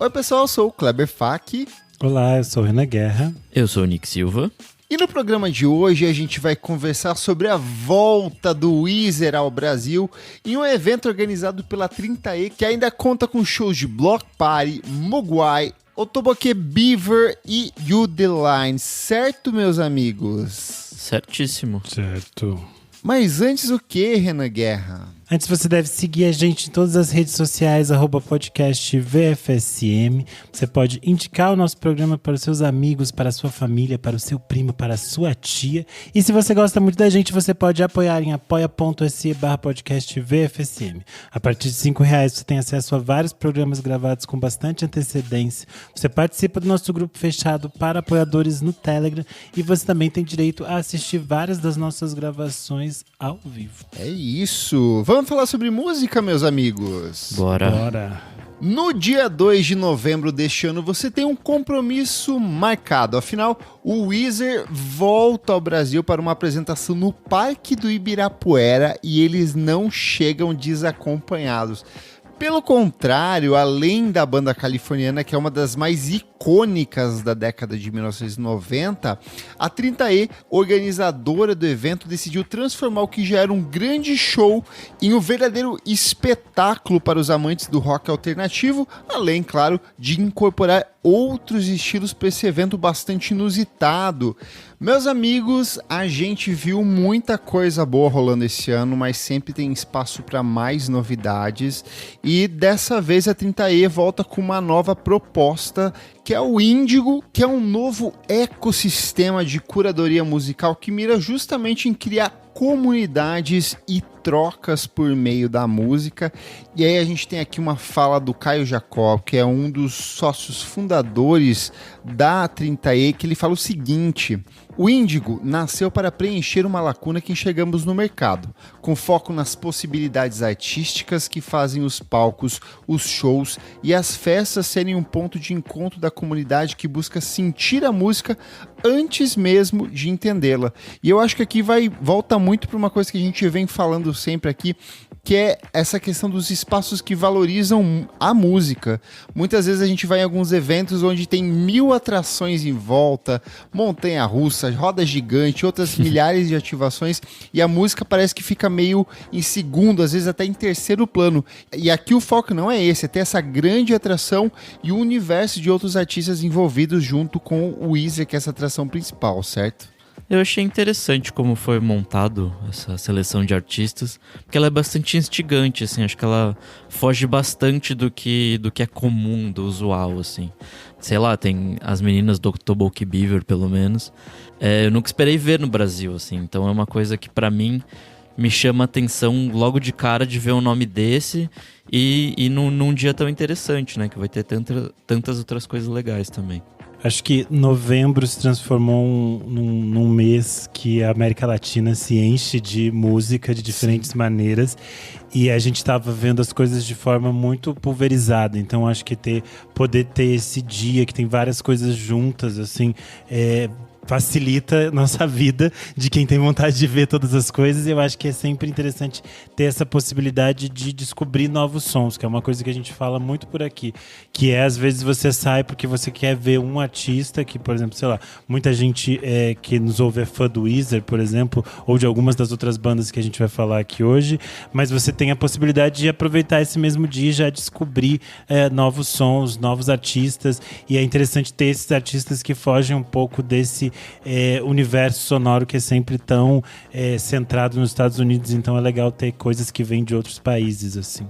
Oi pessoal, eu sou o Kleber Fak. Olá, eu sou o Renan Guerra. Eu sou o Nick Silva. E no programa de hoje a gente vai conversar sobre a volta do Weezer ao Brasil em um evento organizado pela 30E que ainda conta com shows de Block Party, Mogwai, Otoboke Beaver e You The Line, certo, meus amigos? Certíssimo. Certo. Mas antes o que, Renan Guerra? Antes você deve seguir a gente em todas as redes sociais, @podcastvfsm. Você pode indicar o nosso programa para os seus amigos, para a sua família, para o seu primo, para a sua tia. E se você gosta muito da gente, você pode apoiar em apoia.se/podcastvfsm. A partir de R$5 você tem acesso a vários programas gravados com bastante antecedência. Você participa do nosso grupo fechado para apoiadores no Telegram e você também tem direito a assistir várias das nossas gravações ao vivo. É isso! Vamos falar sobre música, meus amigos? Bora. No dia 2 de novembro deste ano, você tem um compromisso marcado. Afinal, o Weezer volta ao Brasil para uma apresentação no Parque do Ibirapuera e eles não chegam desacompanhados. Pelo contrário, além da banda californiana, que é uma das mais icônicas da década de 1990, a 30E, organizadora do evento, decidiu transformar o que já era um grande show em um verdadeiro espetáculo para os amantes do rock alternativo, além, claro, de incorporar outros estilos para esse evento bastante inusitado. Meus amigos, a gente viu muita coisa boa rolando esse ano, mas sempre tem espaço para mais novidades. E dessa vez a 30E volta com uma nova proposta, que é o Índigo, que é um novo ecossistema de curadoria musical que mira justamente em criar comunidades e trocas por meio da música. E aí a gente tem aqui uma fala do Caio Jacob, que é um dos sócios fundadores da 30E, que ele fala o seguinte: o Índigo nasceu para preencher uma lacuna que enxergamos no mercado, com foco nas possibilidades artísticas que fazem os palcos, os shows e as festas serem um ponto de encontro da comunidade que busca sentir a música antes mesmo de entendê-la. E eu acho que aqui volta muito para uma coisa que a gente vem falando sempre aqui, que é essa questão dos espaços que valorizam a música. Muitas vezes a gente vai em alguns eventos onde tem 1000 atrações em volta, montanha-russa, roda gigante, outras milhares de ativações, e a música parece que fica meio em segundo, às vezes até em terceiro plano. E aqui o foco não é esse, é ter essa grande atração e o universo de outros artistas envolvidos junto com o Weezer, que é essa atração principal, certo? Eu achei interessante como foi montado essa seleção de artistas, porque ela é bastante instigante, assim, acho que ela foge bastante do que é comum, do usual, assim. Sei lá, tem as meninas do Otoboke Beaver, pelo menos. Eu nunca esperei ver no Brasil, assim, então é uma coisa que pra mim me chama a atenção logo de cara de ver um nome desse e num dia tão interessante, né, que vai ter tantas outras coisas legais também. Acho que novembro se transformou num mês que a América Latina se enche de música de diferentes maneiras e a gente estava vendo as coisas de forma muito pulverizada. Então acho que poder ter esse dia que tem várias coisas juntas, assim, facilita a nossa vida de quem tem vontade de ver todas as coisas. E eu acho que é sempre interessante ter essa possibilidade de descobrir novos sons, que é uma coisa que a gente fala muito por aqui, que é às vezes você sai porque você quer ver um artista que, por exemplo, sei lá, muita gente que nos ouve é fã do Weezer, por exemplo, ou de algumas das outras bandas que a gente vai falar aqui hoje, mas você tem a possibilidade de aproveitar esse mesmo dia e já descobrir novos sons, novos artistas, e é interessante ter esses artistas que fogem um pouco desse universo sonoro que é sempre tão centrado nos Estados Unidos. Então é legal ter coisas que vêm de outros países, assim.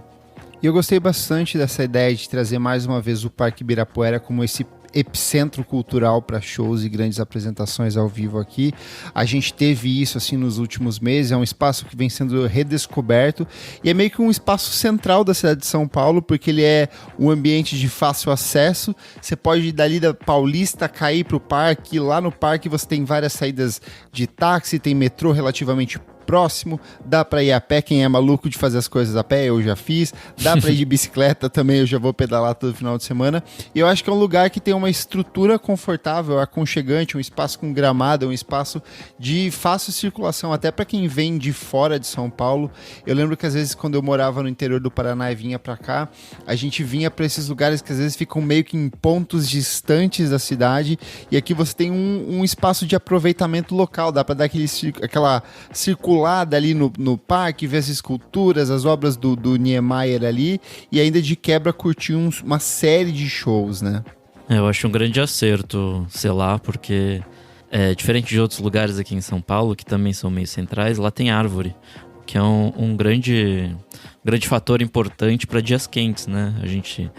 E eu gostei bastante dessa ideia de trazer mais uma vez o Parque Ibirapuera como esse epicentro cultural para shows e grandes apresentações ao vivo aqui. A gente teve isso assim nos últimos meses, é um espaço que vem sendo redescoberto e é meio que um espaço central da cidade de São Paulo, porque ele é um ambiente de fácil acesso. Você pode dali da Paulista cair para o parque, lá no parque você tem várias saídas de táxi, tem metrô relativamente próximo, dá pra ir a pé, quem é maluco de fazer as coisas a pé, eu já fiz, dá pra ir de bicicleta também, eu já vou pedalar todo final de semana, e eu acho que é um lugar que tem uma estrutura confortável, aconchegante, um espaço com gramado, um espaço de fácil circulação, até pra quem vem de fora de São Paulo. Eu lembro que às vezes quando eu morava no interior do Paraná e vinha pra cá, a gente vinha pra esses lugares que às vezes ficam meio que em pontos distantes da cidade, e aqui você tem um espaço de aproveitamento local, dá pra dar aquela circulada ali no parque, ver as esculturas, as obras do Niemeyer ali, e ainda de quebra curtir uma série de shows, né? Eu acho um grande acerto, sei lá, porque diferente de outros lugares aqui em São Paulo, que também são meio centrais, lá tem árvore, que é um grande fator importante para dias quentes, né? A gente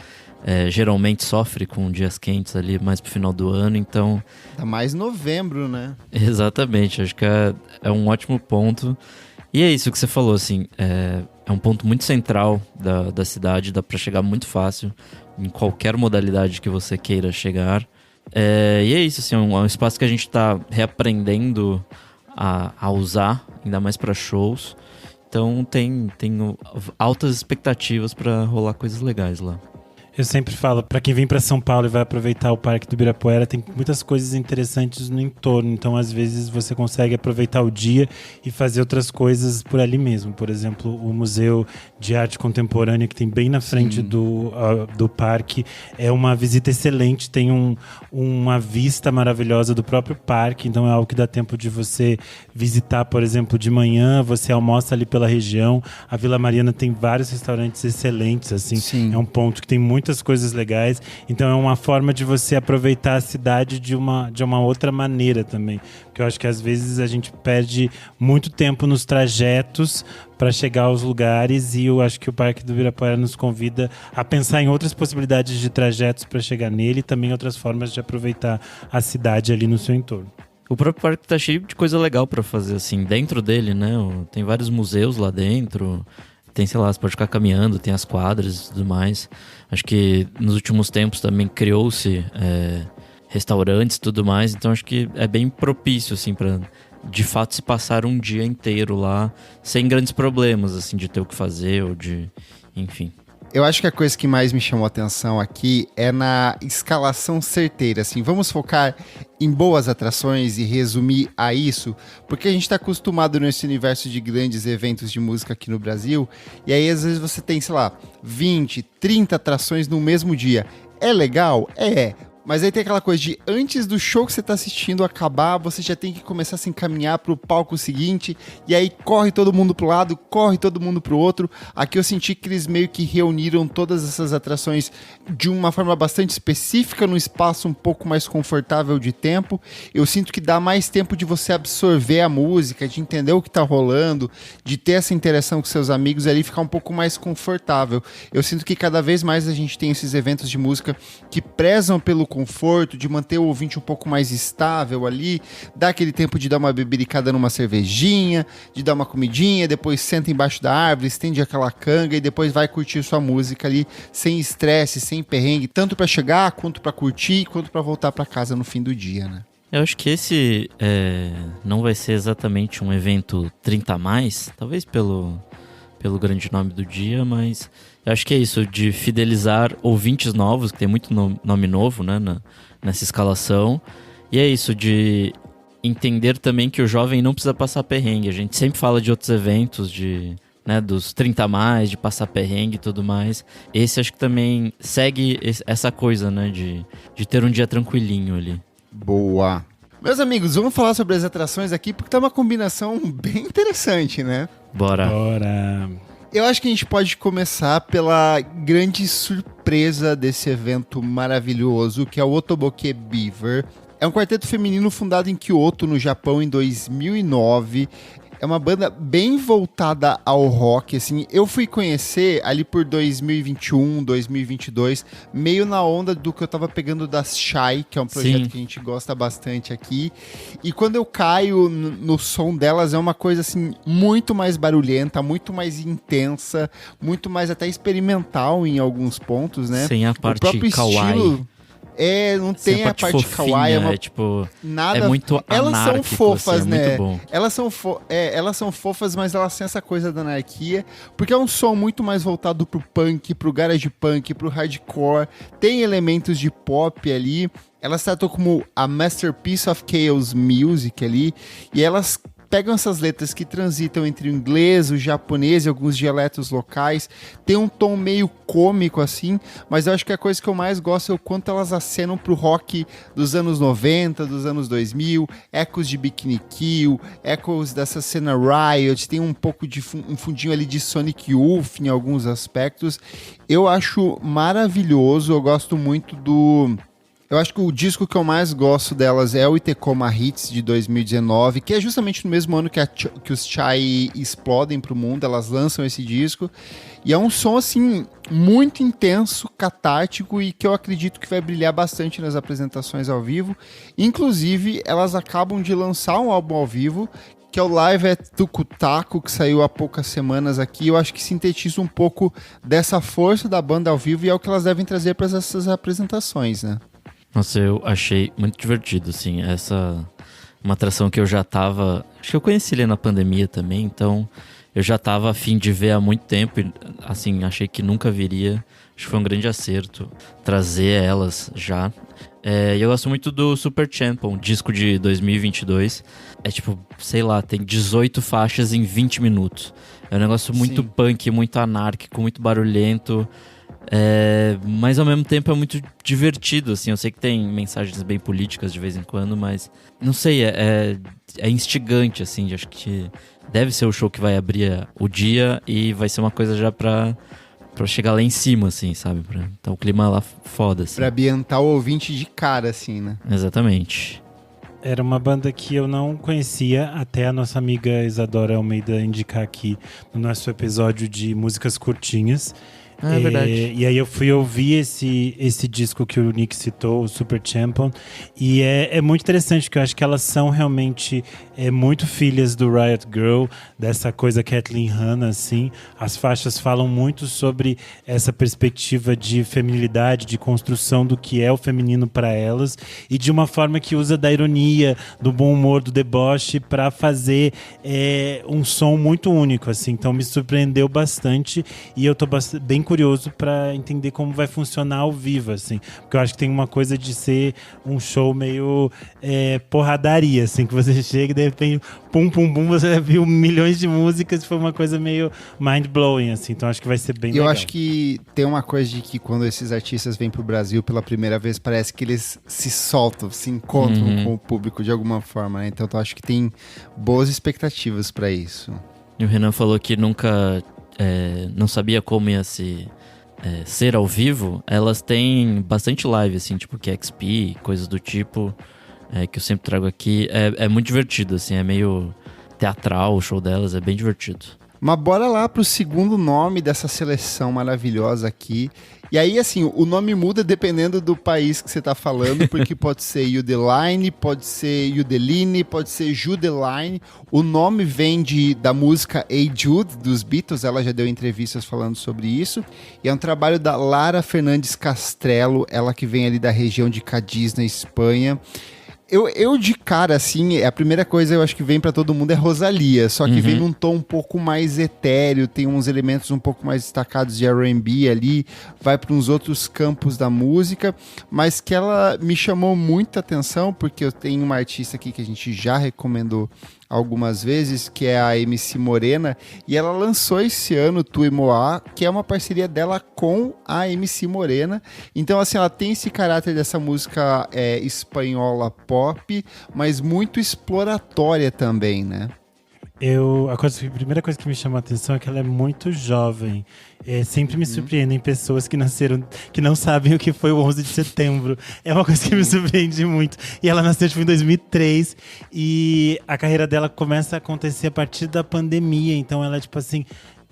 geralmente sofre com dias quentes ali mais pro final do ano, então... Tá mais novembro, né? Exatamente, acho que é um ótimo ponto. E é isso que você falou, assim, é um ponto muito central da cidade, dá pra chegar muito fácil em qualquer modalidade que você queira chegar. E é isso, assim, é um espaço que a gente tá reaprendendo a usar, ainda mais pra shows. Então tem altas expectativas pra rolar coisas legais lá. Eu sempre falo, para quem vem para São Paulo e vai aproveitar o Parque do Ibirapuera, tem muitas coisas interessantes no entorno. Então, às vezes, você consegue aproveitar o dia e fazer outras coisas por ali mesmo. Por exemplo, o Museu de Arte Contemporânea, que tem bem na frente do parque, é uma visita excelente. Tem uma vista maravilhosa do próprio parque. Então, é algo que dá tempo de você visitar, por exemplo, de manhã. Você almoça ali pela região. A Vila Mariana tem vários restaurantes excelentes, assim. Sim. É um ponto que tem muitas coisas legais, então é uma forma de você aproveitar a cidade de uma outra maneira também, porque eu acho que às vezes a gente perde muito tempo nos trajetos para chegar aos lugares, e eu acho que o Parque do Ibirapuera nos convida a pensar em outras possibilidades de trajetos para chegar nele, e também outras formas de aproveitar a cidade ali no seu entorno. O próprio parque tá cheio de coisa legal para fazer, assim, dentro dele, né? Tem vários museus lá dentro. Tem, sei lá, você pode ficar caminhando, tem as quadras e tudo mais. Acho que nos últimos tempos também criou-se restaurantes e tudo mais. Então acho que é bem propício, assim, pra de fato se passar um dia inteiro lá sem grandes problemas, assim, de ter o que fazer ou de... enfim. Eu acho que a coisa que mais me chamou a atenção aqui é na escalação certeira, assim, vamos focar em boas atrações e resumir a isso, porque a gente está acostumado nesse universo de grandes eventos de música aqui no Brasil, e aí às vezes você tem, sei lá, 20, 30 atrações no mesmo dia. É legal? É. Mas aí tem aquela coisa de antes do show que você tá assistindo acabar, você já tem que começar a se encaminhar pro palco seguinte, e aí corre todo mundo pro lado, corre todo mundo pro outro. Aqui eu senti que eles meio que reuniram todas essas atrações de uma forma bastante específica, num espaço um pouco mais confortável de tempo. Eu sinto que dá mais tempo de você absorver a música, de entender o que tá rolando, de ter essa interação com seus amigos ali, ficar um pouco mais confortável. Eu sinto que cada vez mais a gente tem esses eventos de música que prezam pelo conforto, de manter o ouvinte um pouco mais estável ali, dá aquele tempo de dar uma bebericada numa cervejinha, de dar uma comidinha, depois senta embaixo da árvore, estende aquela canga e depois vai curtir sua música ali, sem estresse, sem perrengue, tanto pra chegar, quanto pra curtir, quanto pra voltar pra casa no fim do dia, né? Eu acho que esse não vai ser exatamente um evento 30 a mais, talvez pelo grande nome do dia, mas eu acho que é isso, de fidelizar ouvintes novos, que tem muito nome novo, né, nessa escalação. E é isso, de entender também que o jovem não precisa passar perrengue. A gente sempre fala de outros eventos, dos 30 a mais, de passar perrengue e tudo mais. Esse acho que também segue essa coisa, né, de ter um dia tranquilinho ali. Boa! Meus amigos, vamos falar sobre as atrações aqui, porque tá uma combinação bem interessante, né? Bora! Eu acho que a gente pode começar pela grande surpresa desse evento maravilhoso, que é o Otoboke Beaver. É um quarteto feminino fundado em Kyoto, no Japão, em 2009. É uma banda bem voltada ao rock, assim. Eu fui conhecer ali por 2021, 2022, meio na onda do que eu tava pegando das Shy, que é um projeto que a gente gosta bastante aqui. E quando eu caio no som delas, é uma coisa, assim, muito mais barulhenta, muito mais intensa, muito mais até experimental em alguns pontos, né? Sem a parte kawaii. Não tem a parte kawaii, tipo, nada. É muito elas são anárquico, fofas, assim, né? muito bom. Elas são fofas, mas elas têm essa coisa da anarquia, porque é um som muito mais voltado pro punk, pro garage punk, pro hardcore. Tem elementos de pop ali. Elas tratam como a Masterpiece of Chaos Music ali, e elas pegam essas letras que transitam entre o inglês, o japonês e alguns dialetos locais. Tem um tom meio cômico, assim, mas eu acho que a coisa que eu mais gosto é o quanto elas acenam pro rock dos anos 90, dos anos 2000, ecos de Bikini Kill, ecos dessa cena Riot, tem um pouco de um fundinho ali de Sonic Youth em alguns aspectos. Eu acho maravilhoso, eu gosto muito do... Eu acho que o disco que eu mais gosto delas é o Itecoma Hits de 2019, que é justamente no mesmo ano que os Chai explodem pro mundo, elas lançam esse disco. E é um som, assim, muito intenso, catártico e que eu acredito que vai brilhar bastante nas apresentações ao vivo. Inclusive, elas acabam de lançar um álbum ao vivo, que é o Live at Tukutaku, que saiu há poucas semanas aqui. Eu acho que sintetiza um pouco dessa força da banda ao vivo e é o que elas devem trazer para essas apresentações, né? Nossa, eu achei muito divertido, assim, uma atração que eu já tava... Acho que eu conheci ele na pandemia também, então eu já tava a fim de ver há muito tempo e, assim, achei que nunca viria. Acho que foi um grande acerto trazer elas já. E eu gosto muito do Super Champion, disco de 2022. É tipo, sei lá, tem 18 faixas em 20 minutos. É um negócio muito punk, muito anárquico, muito barulhento. Mas ao mesmo tempo é muito divertido, assim. Eu sei que tem mensagens bem políticas de vez em quando, mas não sei, é instigante, assim. Acho que deve ser o show que vai abrir o dia e vai ser uma coisa já pra chegar lá em cima, assim, sabe? Pra tá o clima lá foda, assim. Pra ambientar o ouvinte de cara, assim, né? Exatamente. Era uma banda que eu não conhecia até a nossa amiga Isadora Almeida indicar aqui no nosso episódio de músicas curtinhas. É verdade. E aí eu fui ouvir esse disco que o Nick citou, o Super Champion, e é muito interessante, porque eu acho que elas são realmente muito filhas do Riot Grrrl, dessa coisa Kathleen Hanna, assim. As faixas falam muito sobre essa perspectiva de feminilidade, de construção do que é o feminino para elas, e de uma forma que usa da ironia, do bom humor, do deboche, para fazer um som muito único, assim. Então me surpreendeu bastante, e eu tô bem curioso para entender como vai funcionar ao vivo, assim, porque eu acho que tem uma coisa de ser um show meio porradaria, assim, que você chega e de repente, pum, pum, pum, você viu milhões de músicas, foi uma coisa meio mind-blowing, assim, então acho que vai ser bem legal. Eu acho que tem uma coisa de que quando esses artistas vêm pro Brasil pela primeira vez, parece que eles se soltam, se encontram com o público de alguma forma, né? Então eu acho que tem boas expectativas para isso. E o Renan falou que nunca... não sabia como ia ser ao vivo. Elas têm bastante live, assim, tipo KXP, coisas do tipo, que eu sempre trago aqui. É muito divertido, assim, é meio teatral o show delas, é bem divertido. Mas bora lá pro segundo nome dessa seleção maravilhosa aqui. E aí, assim, o nome muda dependendo do país que você tá falando, porque pode ser Judeline, pode ser Judeline, pode ser Judeline. O nome vem da música Hey Jude, dos Beatles, ela já deu entrevistas falando sobre isso. E é um trabalho da Lara Fernandes Castrello, ela que vem ali da região de Cádiz, na Espanha. Eu de cara, assim, a primeira coisa eu acho que vem pra todo mundo é Rosalía, só que vem num tom um pouco mais etéreo, tem uns elementos um pouco mais destacados de R&B ali, vai para uns outros campos da música, mas que ela me chamou muita atenção, porque eu tenho uma artista aqui que a gente já recomendou algumas vezes, que é a MC Morena, e ela lançou esse ano Tu e Moá, que é uma parceria dela com a MC Morena. Então, assim, ela tem esse caráter dessa música espanhola pop, mas muito exploratória também, né? A primeira coisa que me chamou a atenção é que ela é muito jovem. Sempre me surpreendem pessoas que nasceram, que não sabem o que foi o 11 de setembro. É uma coisa que me surpreende muito. E ela nasceu em 2003 e a carreira dela começa a acontecer a partir da pandemia. Então ela, tipo assim,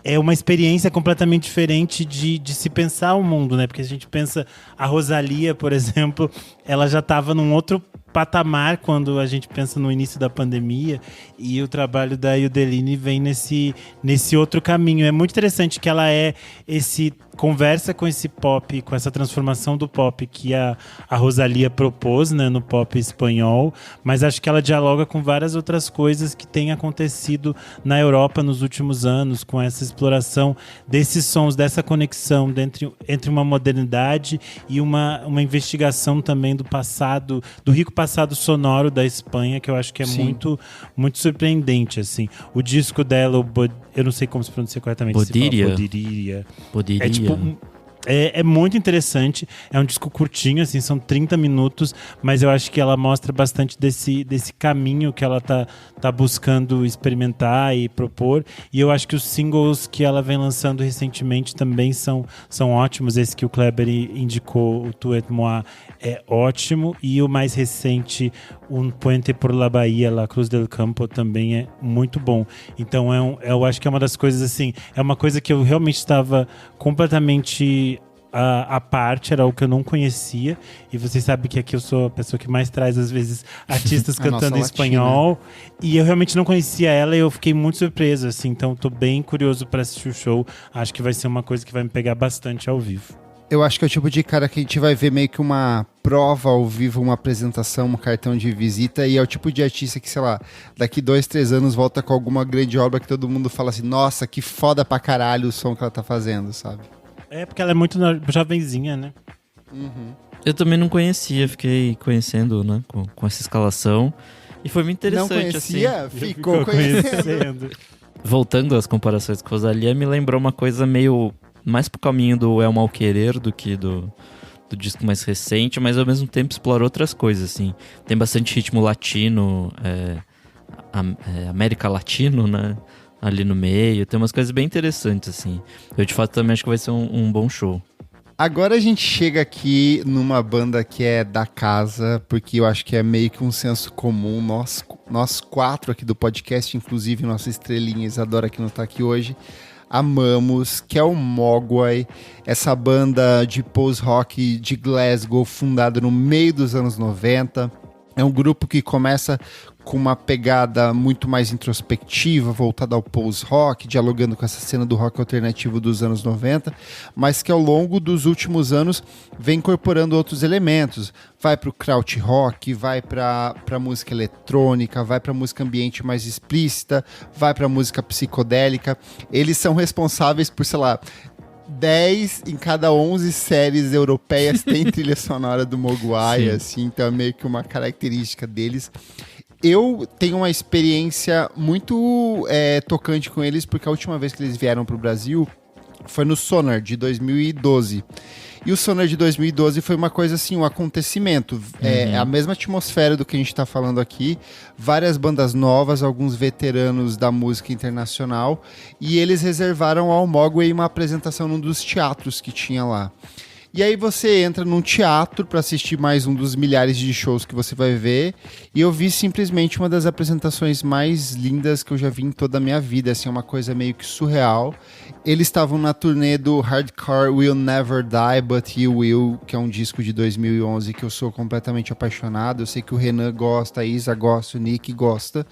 é uma experiência completamente diferente de se pensar o mundo, né? Porque a gente pensa a Rosalía, por exemplo, ela já estava num outro patamar quando a gente pensa no início da pandemia, e o trabalho da Yudeline vem nesse outro caminho. É muito interessante que ela conversa com esse pop, com essa transformação do pop que a Rosalía propôs, né, no pop espanhol, mas acho que ela dialoga com várias outras coisas que têm acontecido na Europa nos últimos anos, com essa exploração desses sons, dessa conexão entre uma modernidade e uma investigação também do passado, do rico passado sonoro da Espanha, que eu acho que é muito, muito surpreendente, assim. O disco dela, eu não sei como se pronuncia corretamente. Bodiria. É tipo... É muito interessante, é um disco curtinho, assim, são 30 minutos, mas eu acho que ela mostra bastante desse caminho que ela tá buscando experimentar e propor, e eu acho que os singles que ela vem lançando recentemente também são ótimos. Esse que o Kleber indicou, o Tu et moi, é ótimo, e o mais recente, Un Puente por la Bahia, La Cruz del Campo, também é muito bom. Então eu acho que é uma das coisas, assim, é uma coisa que eu realmente estava completamente a parte, era o que eu não conhecia, e vocês sabem que aqui eu sou a pessoa que mais traz às vezes artistas cantando em espanhol, e eu realmente não conhecia ela, e eu fiquei muito surpreso, assim, então tô bem curioso para assistir o show. Acho que vai ser uma coisa que vai me pegar bastante ao vivo. Eu acho que é o tipo de cara que a gente vai ver meio que uma prova ao vivo, uma apresentação, um cartão de visita, e é o tipo de artista que, sei lá, daqui 2, 3 anos volta com alguma grande obra que todo mundo fala assim, nossa, que foda pra caralho o som que ela tá fazendo, sabe? É, porque ela é muito jovenzinha, né? Uhum. Eu também não conhecia, fiquei conhecendo, né, com essa escalação. E foi muito interessante, não conhecia? assim. Ficou conhecendo. Voltando às comparações com Rosalía, me lembrou uma coisa meio mais pro caminho do El Mal Querer do que do disco mais recente, mas ao mesmo tempo explora outras coisas, assim. Tem bastante ritmo latino, América Latino, né? Ali no meio, tem umas coisas bem interessantes, assim. Eu, de fato, também acho que vai ser um bom show. Agora a gente chega aqui numa banda que é da casa, porque eu acho que é meio que um senso comum. Nós 4 aqui do podcast, inclusive nossa estrelinha Isadora, que não tá aqui hoje, amamos, que é o Mogwai, essa banda de post-rock de Glasgow, fundada no meio dos anos 90. É um grupo que começa com uma pegada muito mais introspectiva, voltada ao post-rock, dialogando com essa cena do rock alternativo dos anos 90, mas que ao longo dos últimos anos vem incorporando outros elementos. Vai para o krautrock, vai para música eletrônica, vai para música ambiente mais explícita, vai para música psicodélica. Eles são responsáveis por, sei lá, 10 em cada 11 séries europeias tem trilha sonora do Mogwai, assim, então é meio que uma característica deles. Eu tenho uma experiência muito tocante com eles, porque a última vez que eles vieram para o Brasil foi no Sonar, de 2012. E o Sonar de 2012 foi uma coisa assim, um acontecimento. É a mesma atmosfera do que a gente está falando aqui. Várias bandas novas, alguns veteranos da música internacional. E eles reservaram ao Mogwai uma apresentação num dos teatros que tinha lá. E aí você entra num teatro para assistir mais um dos milhares de shows que você vai ver. E eu vi simplesmente uma das apresentações mais lindas que eu já vi em toda a minha vida. Assim, uma coisa meio que surreal. Eles estavam na turnê do Hardcore Will Never Die, But You Will, que é um disco de 2011 que eu sou completamente apaixonado. Eu sei que o Renan gosta, a Isa gosta, o Nick gosta.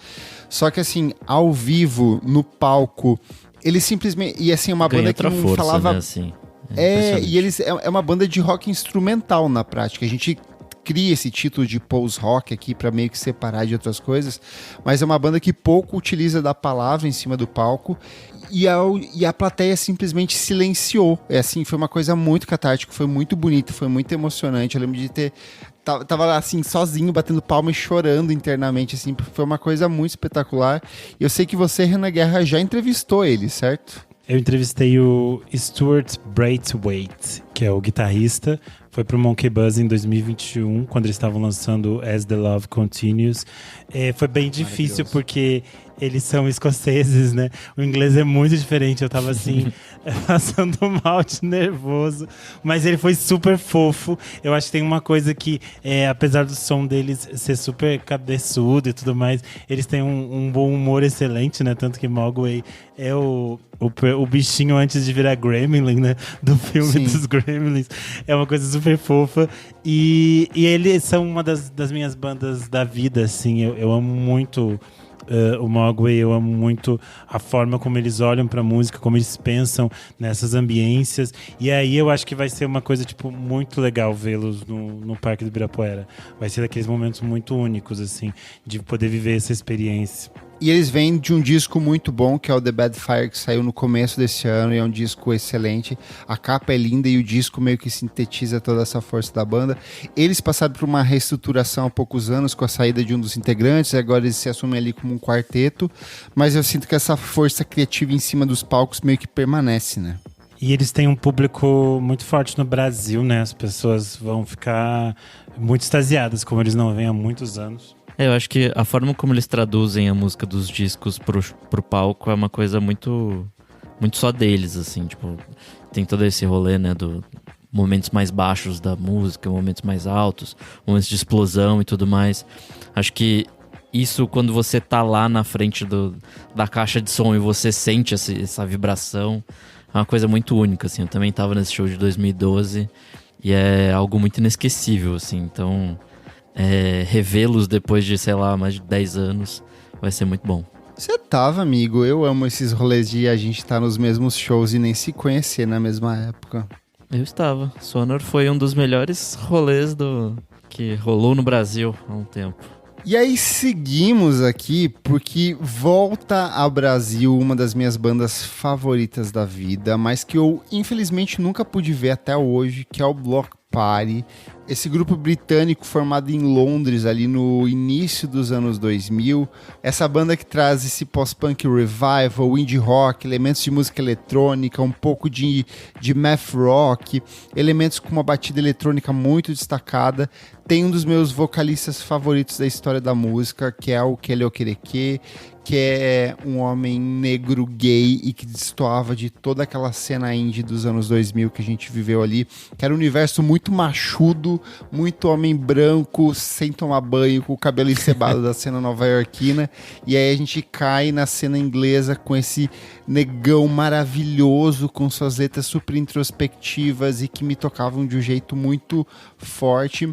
Só que assim, ao vivo, no palco, eles simplesmente... E assim, uma banda que não força, falava... né, assim. E eles é uma banda de rock instrumental na prática. A gente cria esse título de post-rock aqui para meio que separar de outras coisas, mas é uma banda que pouco utiliza da palavra em cima do palco e a plateia simplesmente silenciou. Assim, foi uma coisa muito catártica, foi muito bonita, foi muito emocionante. Eu lembro de tava lá assim, sozinho, batendo palma e chorando internamente, assim, foi uma coisa muito espetacular. Eu sei que você, Renan Guerra, já entrevistou ele, certo? Eu entrevistei o Stuart Braithwaite, que é o guitarrista. Foi pro Monkey Buzz em 2021, quando eles estavam lançando As The Love Continues. Foi bem difícil, porque eles são escoceses, né? O inglês é muito diferente. Eu tava assim, passando mal de nervoso. Mas ele foi super fofo. Eu acho que tem uma coisa que, apesar do som deles ser super cabeçudo e tudo mais, eles têm um bom humor excelente, né? Tanto que Mogwai é o bichinho antes de virar Gremlin, né? Do filme Sim. dos Gremlins. É uma coisa super fofa. E eles são uma das minhas bandas da vida, assim. Eu amo muito o Mogwai, eu amo muito a forma como eles olham pra música, como eles pensam nessas ambiências. E aí eu acho que vai ser uma coisa, tipo, muito legal vê-los no Parque do Ibirapuera. Vai ser daqueles momentos muito únicos, assim, de poder viver essa experiência. E eles vêm de um disco muito bom, que é o The Bad Fire, que saiu no começo desse ano, e é um disco excelente. A capa é linda e o disco meio que sintetiza toda essa força da banda. Eles passaram por uma reestruturação há poucos anos, com a saída de um dos integrantes, e agora eles se assumem ali como um quarteto, mas eu sinto que essa força criativa em cima dos palcos meio que permanece, né? E eles têm um público muito forte no Brasil, né? As pessoas vão ficar muito extasiadas, como eles não vêm há muitos anos. Eu acho que a forma como eles traduzem a música dos discos pro palco é uma coisa muito, muito só deles, assim, tipo, tem todo esse rolê, né, do momentos mais baixos da música, momentos mais altos, momentos de explosão e tudo mais. Acho que isso, quando você tá lá na frente da caixa de som e você sente essa vibração, é uma coisa muito única, assim. Eu também tava nesse show de 2012 e é algo muito inesquecível, assim, então... revê-los depois de, sei lá, mais de 10 anos vai ser muito bom. Você tava, amigo. Eu amo esses rolês de a gente estar nos mesmos shows e nem se conhecer na mesma época. Eu estava. Sonor foi um dos melhores rolês que rolou no Brasil há um tempo. E aí seguimos aqui porque volta ao Brasil uma das minhas bandas favoritas da vida, mas que eu infelizmente nunca pude ver até hoje, que é o Bloc Party. Esse grupo britânico formado em Londres ali no início dos anos 2000. Essa banda que traz esse post-punk revival, indie rock, elementos de música eletrônica, um pouco de math rock, elementos com uma batida eletrônica muito destacada. Tem um dos meus vocalistas favoritos da história da música, que é o Kelly Okereke, que é um homem negro gay e que destoava de toda aquela cena indie dos anos 2000 que a gente viveu ali, que era um universo muito machudo, muito homem branco, sem tomar banho, com o cabelo encebado da cena nova-iorquina, e aí a gente cai na cena inglesa com esse negão maravilhoso, com suas letras super introspectivas e que me tocavam de um jeito muito forte.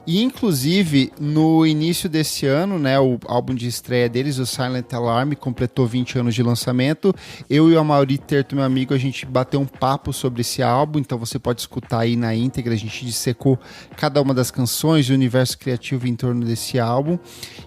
E, inclusive, no início desse ano, né, o álbum de estreia deles, o Silent Alarm, completou 20 anos de lançamento. Eu e o Amaury Terto, meu amigo, a gente bateu um papo sobre esse álbum, então você pode escutar aí na íntegra. A gente dissecou cada uma das canções, o universo criativo em torno desse álbum.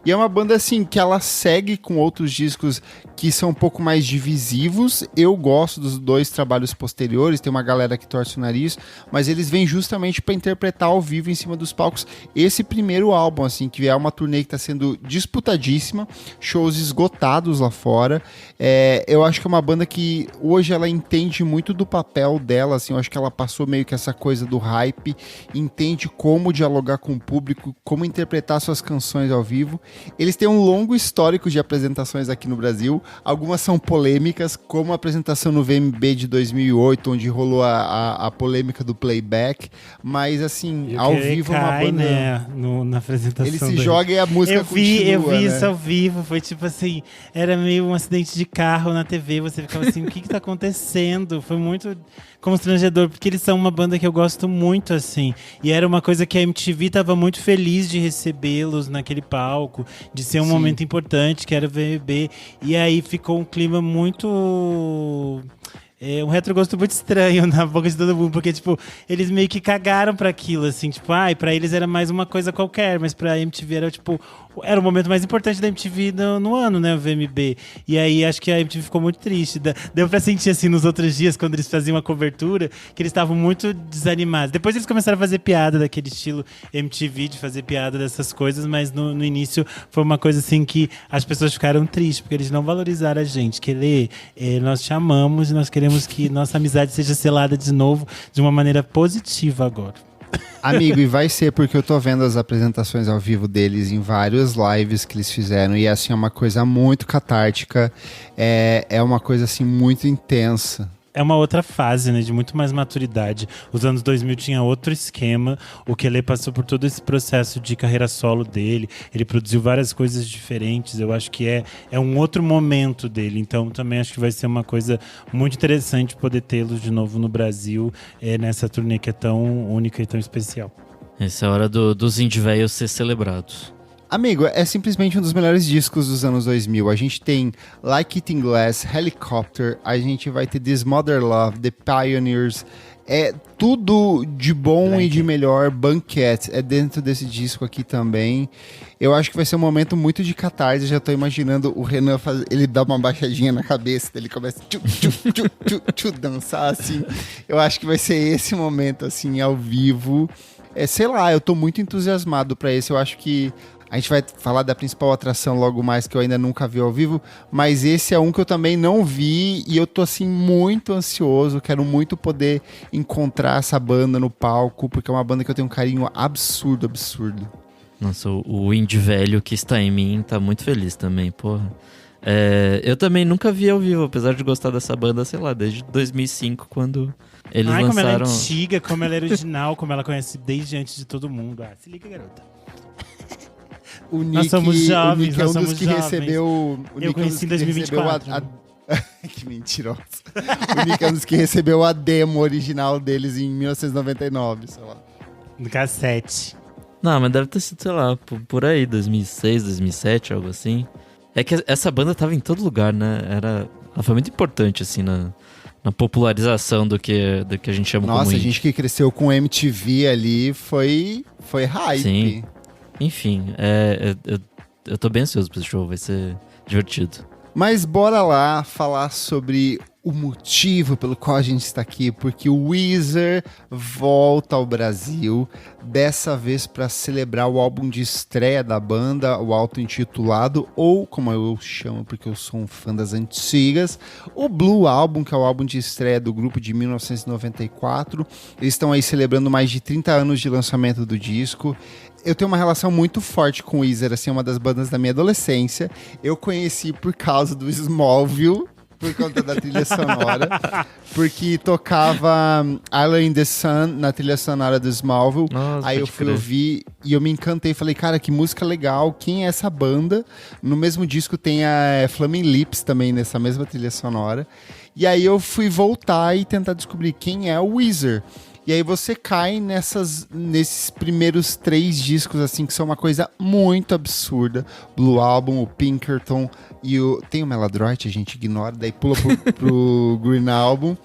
E é uma banda, assim, que ela segue com outros discos que são um pouco mais divisivos. Eu gosto dos dois trabalhos posteriores, tem uma galera que torce o nariz, mas eles vêm justamente para interpretar ao vivo em cima dos palcos esse primeiro álbum, assim, que é uma turnê que está sendo disputadíssima, shows esgotados lá fora. Eu acho que é uma banda que hoje ela entende muito do papel dela, assim, eu acho que ela passou meio que essa coisa do hype, entende como dialogar com o público, como interpretar suas canções ao vivo. Eles têm um longo histórico de apresentações aqui no Brasil, algumas são polêmicas, como a apresentação no VMB de 2008, onde rolou a polêmica do playback, mas assim, ao vivo é uma banda... Né? Na apresentação ele se joga e a música continua, eu vi né? isso ao vivo, foi tipo assim, era meio um acidente de carro na TV, você ficava assim, o que tá acontecendo? Foi muito constrangedor, porque eles são uma banda que eu gosto muito, assim, e era uma coisa que a MTV tava muito feliz de recebê-los naquele palco, de ser um momento importante, que era o VMB, e aí ficou um clima muito... um retrogosto muito estranho na boca de todo mundo, porque, tipo, eles meio que cagaram pra aquilo, assim, tipo, pra eles era mais uma coisa qualquer, mas pra MTV era, tipo, era o momento mais importante da MTV no ano, né, o VMB. E aí, acho que a MTV ficou muito triste. Deu pra sentir, assim, nos outros dias, quando eles faziam a cobertura, que eles estavam muito desanimados. Depois eles começaram a fazer piada daquele estilo MTV, de fazer piada dessas coisas, mas no início foi uma coisa, assim, que as pessoas ficaram tristes, porque eles não valorizaram a gente. Nós te amamos e nós queremos que nossa amizade seja selada de novo de uma maneira positiva agora. Amigo, e vai ser porque eu tô vendo as apresentações ao vivo deles em vários lives que eles fizeram. E assim, é uma coisa muito catártica. É uma coisa assim muito intensa. É uma outra fase, né, de muito mais maturidade. Os anos 2000 tinha outro esquema. O Kelê passou por todo esse processo de carreira solo dele. Ele produziu várias coisas diferentes. Eu acho que é um outro momento dele. Então também acho que vai ser uma coisa muito interessante poder tê-los de novo no Brasil, nessa turnê que é tão única e tão especial. Essa é a hora dos indie velhos ser celebrados. Amigo, é simplesmente um dos melhores discos dos anos 2000. A gente tem Like It in Glass, Helicopter, a gente vai ter This Mother Love, The Pioneers. É tudo de bom e de melhor. Banquet é dentro desse disco aqui também. Eu acho que vai ser um momento muito de catarse. Eu já tô imaginando o Renan ele dá uma baixadinha na cabeça, ele começa a dançar assim. Eu acho que vai ser esse momento assim ao vivo. Sei lá, eu tô muito entusiasmado pra esse. Eu acho que a gente vai falar da principal atração logo mais, que eu ainda nunca vi ao vivo, mas esse é um que eu também não vi e eu tô assim muito ansioso, quero muito poder encontrar essa banda no palco, porque é uma banda que eu tenho um carinho absurdo. Nossa, o indie velho que está em mim tá muito feliz também, porra. Eu também nunca vi ao vivo, apesar de gostar dessa banda, sei lá, desde 2005, quando eles lançaram... Como ela é antiga, como ela é original, como ela conhece desde antes de todo mundo. Se liga, garota. O Nick, nós somos jovens, o Nick é um dos que recebeu... Eu conheci em 2024. Que mentiroso. O Nick é um dos que recebeu a demo original deles em 1999, sei lá. No cassete. Não, mas deve ter sido, sei lá, por aí, 2006, 2007, algo assim. É que essa banda tava em todo lugar, né? Ela foi muito importante, assim, na popularização do que a gente chama como indie. Nossa, a gente que cresceu com MTV ali foi hype. Sim. Enfim, eu tô bem ansioso pra esse show, vai ser divertido. Mas bora lá falar sobre o motivo pelo qual a gente está aqui, porque o Weezer volta ao Brasil, dessa vez para celebrar o álbum de estreia da banda, o auto-intitulado, ou como eu chamo porque eu sou um fã das antigas, o Blue Album, que é o álbum de estreia do grupo de 1994. Eles estão aí celebrando mais de 30 anos de lançamento do disco. Eu tenho uma relação muito forte com o Weezer, assim, uma das bandas da minha adolescência. Eu conheci por causa do Smallville, por conta da trilha sonora, porque tocava Island in the Sun na trilha sonora do Smallville. Nossa, aí eu fui ouvir e eu me encantei, falei, cara, que música legal, quem é essa banda? No mesmo disco tem a Flaming Lips também, nessa mesma trilha sonora. E aí eu fui voltar e tentar descobrir quem é o Weezer. E aí você cai nesses primeiros 3 discos, assim, que são uma coisa muito absurda. Blue Album, o Pinkerton e tem o Maladroit, a gente ignora, daí pula pro Green Album.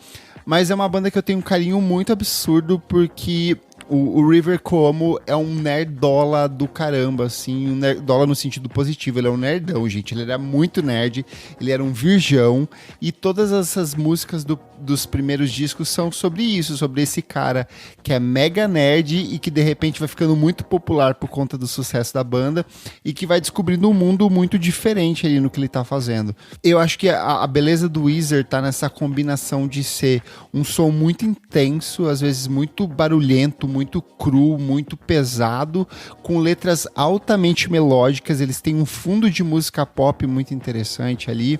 Mas é uma banda que eu tenho um carinho muito absurdo, porque o River Cuomo é um nerdola do caramba, assim, um nerdola no sentido positivo. Ele é um nerdão, gente. Ele era muito nerd, ele era um virgão. E todas essas músicas dos primeiros discos são sobre isso, sobre esse cara que é mega nerd e que de repente vai ficando muito popular por conta do sucesso da banda e que vai descobrindo um mundo muito diferente ali no que ele tá fazendo. Eu acho que a beleza do Weezer tá nessa combinação de ser um som muito intenso, às vezes muito barulhento, muito cru, muito pesado, com letras altamente melódicas. Eles têm um fundo de música pop muito interessante ali.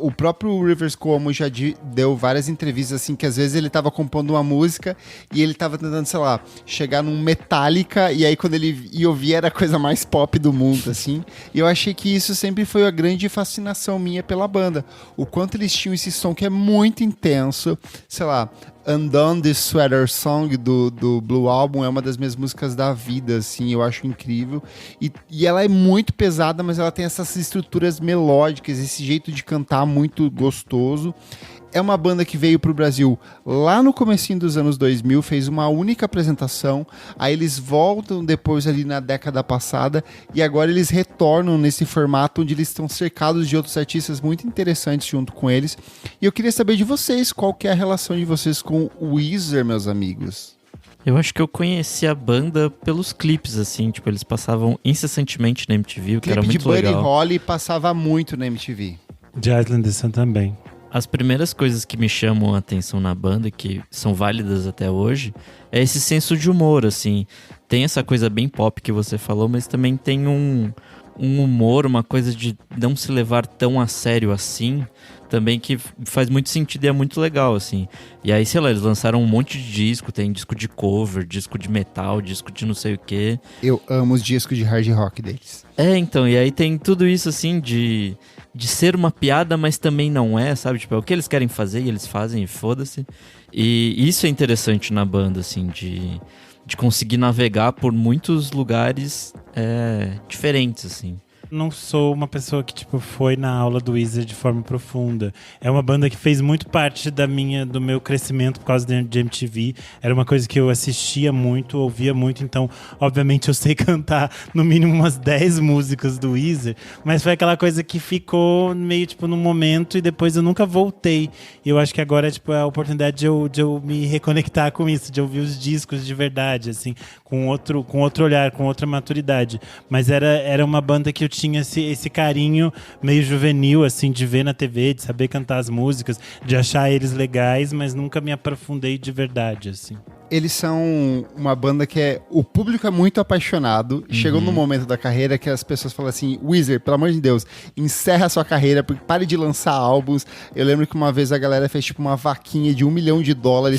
O próprio Rivers Cuomo já deu várias entrevistas assim, que às vezes ele estava compondo uma música e ele estava tentando, sei lá, chegar num Metallica, e aí quando ele ia ouvir era a coisa mais pop do mundo, assim. E eu achei que isso sempre foi a grande fascinação minha pela banda. O quanto eles tinham esse som que é muito intenso, sei lá, Undone This Sweater Song do Blue Album é uma das minhas músicas da vida, assim, eu acho incrível. E ela é muito pesada, mas ela tem essas estruturas melódicas, esse jeito de cantar muito gostoso. É uma banda que veio pro Brasil lá no comecinho dos anos 2000, fez uma única apresentação, aí eles voltam depois ali na década passada, e agora eles retornam nesse formato onde eles estão cercados de outros artistas muito interessantes junto com eles. E eu queria saber de vocês, qual que é a relação de vocês com o Weezer, meus amigos? Eu acho que eu conheci a banda pelos clipes, assim, tipo, eles passavam incessantemente na MTV, o que era muito legal. Clipe de Buddy Holly passava muito na MTV. De Island in the Sun também. As primeiras coisas que me chamam a atenção na banda, que são válidas até hoje, é esse senso de humor, assim. Tem essa coisa bem pop que você falou, mas também tem um humor, uma coisa de não se levar tão a sério assim, também que faz muito sentido e é muito legal, assim. E aí, sei lá, eles lançaram um monte de disco, tem disco de cover, disco de metal, disco de não sei o quê. Eu amo os discos de hard rock deles. Então, e aí tem tudo isso, assim, de ser uma piada, mas também não é, sabe? Tipo, é o que eles querem fazer e eles fazem e foda-se. E isso é interessante na banda, assim, de conseguir navegar por muitos lugares diferentes, assim. Não sou uma pessoa que, tipo, foi na aula do Weezer de forma profunda. É uma banda que fez muito parte do meu crescimento por causa de MTV. Era uma coisa que eu assistia muito, ouvia muito. Então, obviamente, eu sei cantar no mínimo umas 10 músicas do Weezer. Mas foi aquela coisa que ficou meio, tipo, num momento e depois eu nunca voltei. E eu acho que agora, tipo, é a oportunidade de eu me reconectar com isso, de ouvir os discos de verdade, assim, com outro olhar, com outra maturidade. Mas era uma banda que eu tinha esse carinho meio juvenil, assim, de ver na TV, de saber cantar as músicas, de achar eles legais, mas nunca me aprofundei de verdade, assim. Eles são uma banda que o público é muito apaixonado. Chegou num momento da carreira que as pessoas falam assim: Weezer, pelo amor de Deus, encerra a sua carreira, pare de lançar álbuns. Eu lembro que uma vez a galera fez tipo uma vaquinha de $1 milhão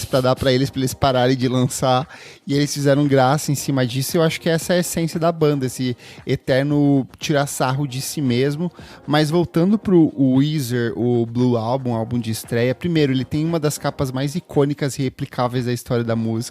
pra dar pra eles pararem de lançar. E eles fizeram graça em cima disso. Eu acho que essa é a essência da banda, esse eterno tirar sarro de si mesmo. Mas voltando pro Weezer, o Blue Album, álbum de estreia, primeiro, ele tem uma das capas mais icônicas e replicáveis da história da música.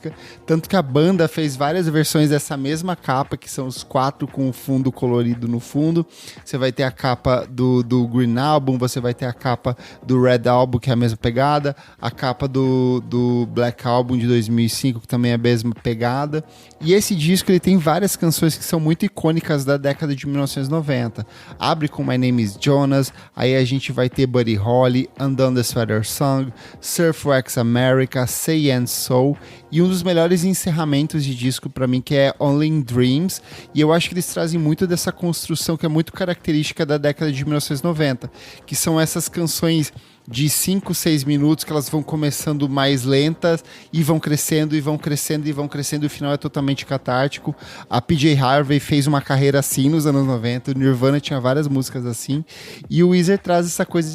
Tanto que a banda fez várias versões dessa mesma capa, que são os 4 com o fundo colorido no fundo. Você vai ter a capa do Green Album, você vai ter a capa do Red Album, que é a mesma pegada, a capa do Black Album de 2005, que também é a mesma pegada. E esse disco ele tem várias canções que são muito icônicas da década de 1990. Abre com My Name is Jonas, aí a gente vai ter Buddy Holly, Undone the Sweater Song, Surf Wax America, Say and Soul, e um dos melhores encerramentos de disco pra mim, que é Only in Dreams, e eu acho que eles trazem muito dessa construção que é muito característica da década de 1990, que são essas canções de 5, 6 minutos, que elas vão começando mais lentas e vão crescendo e vão crescendo e vão crescendo, e o final é totalmente catártico. A PJ Harvey fez uma carreira assim nos anos 90, o Nirvana tinha várias músicas assim, e o Weezer traz essa coisa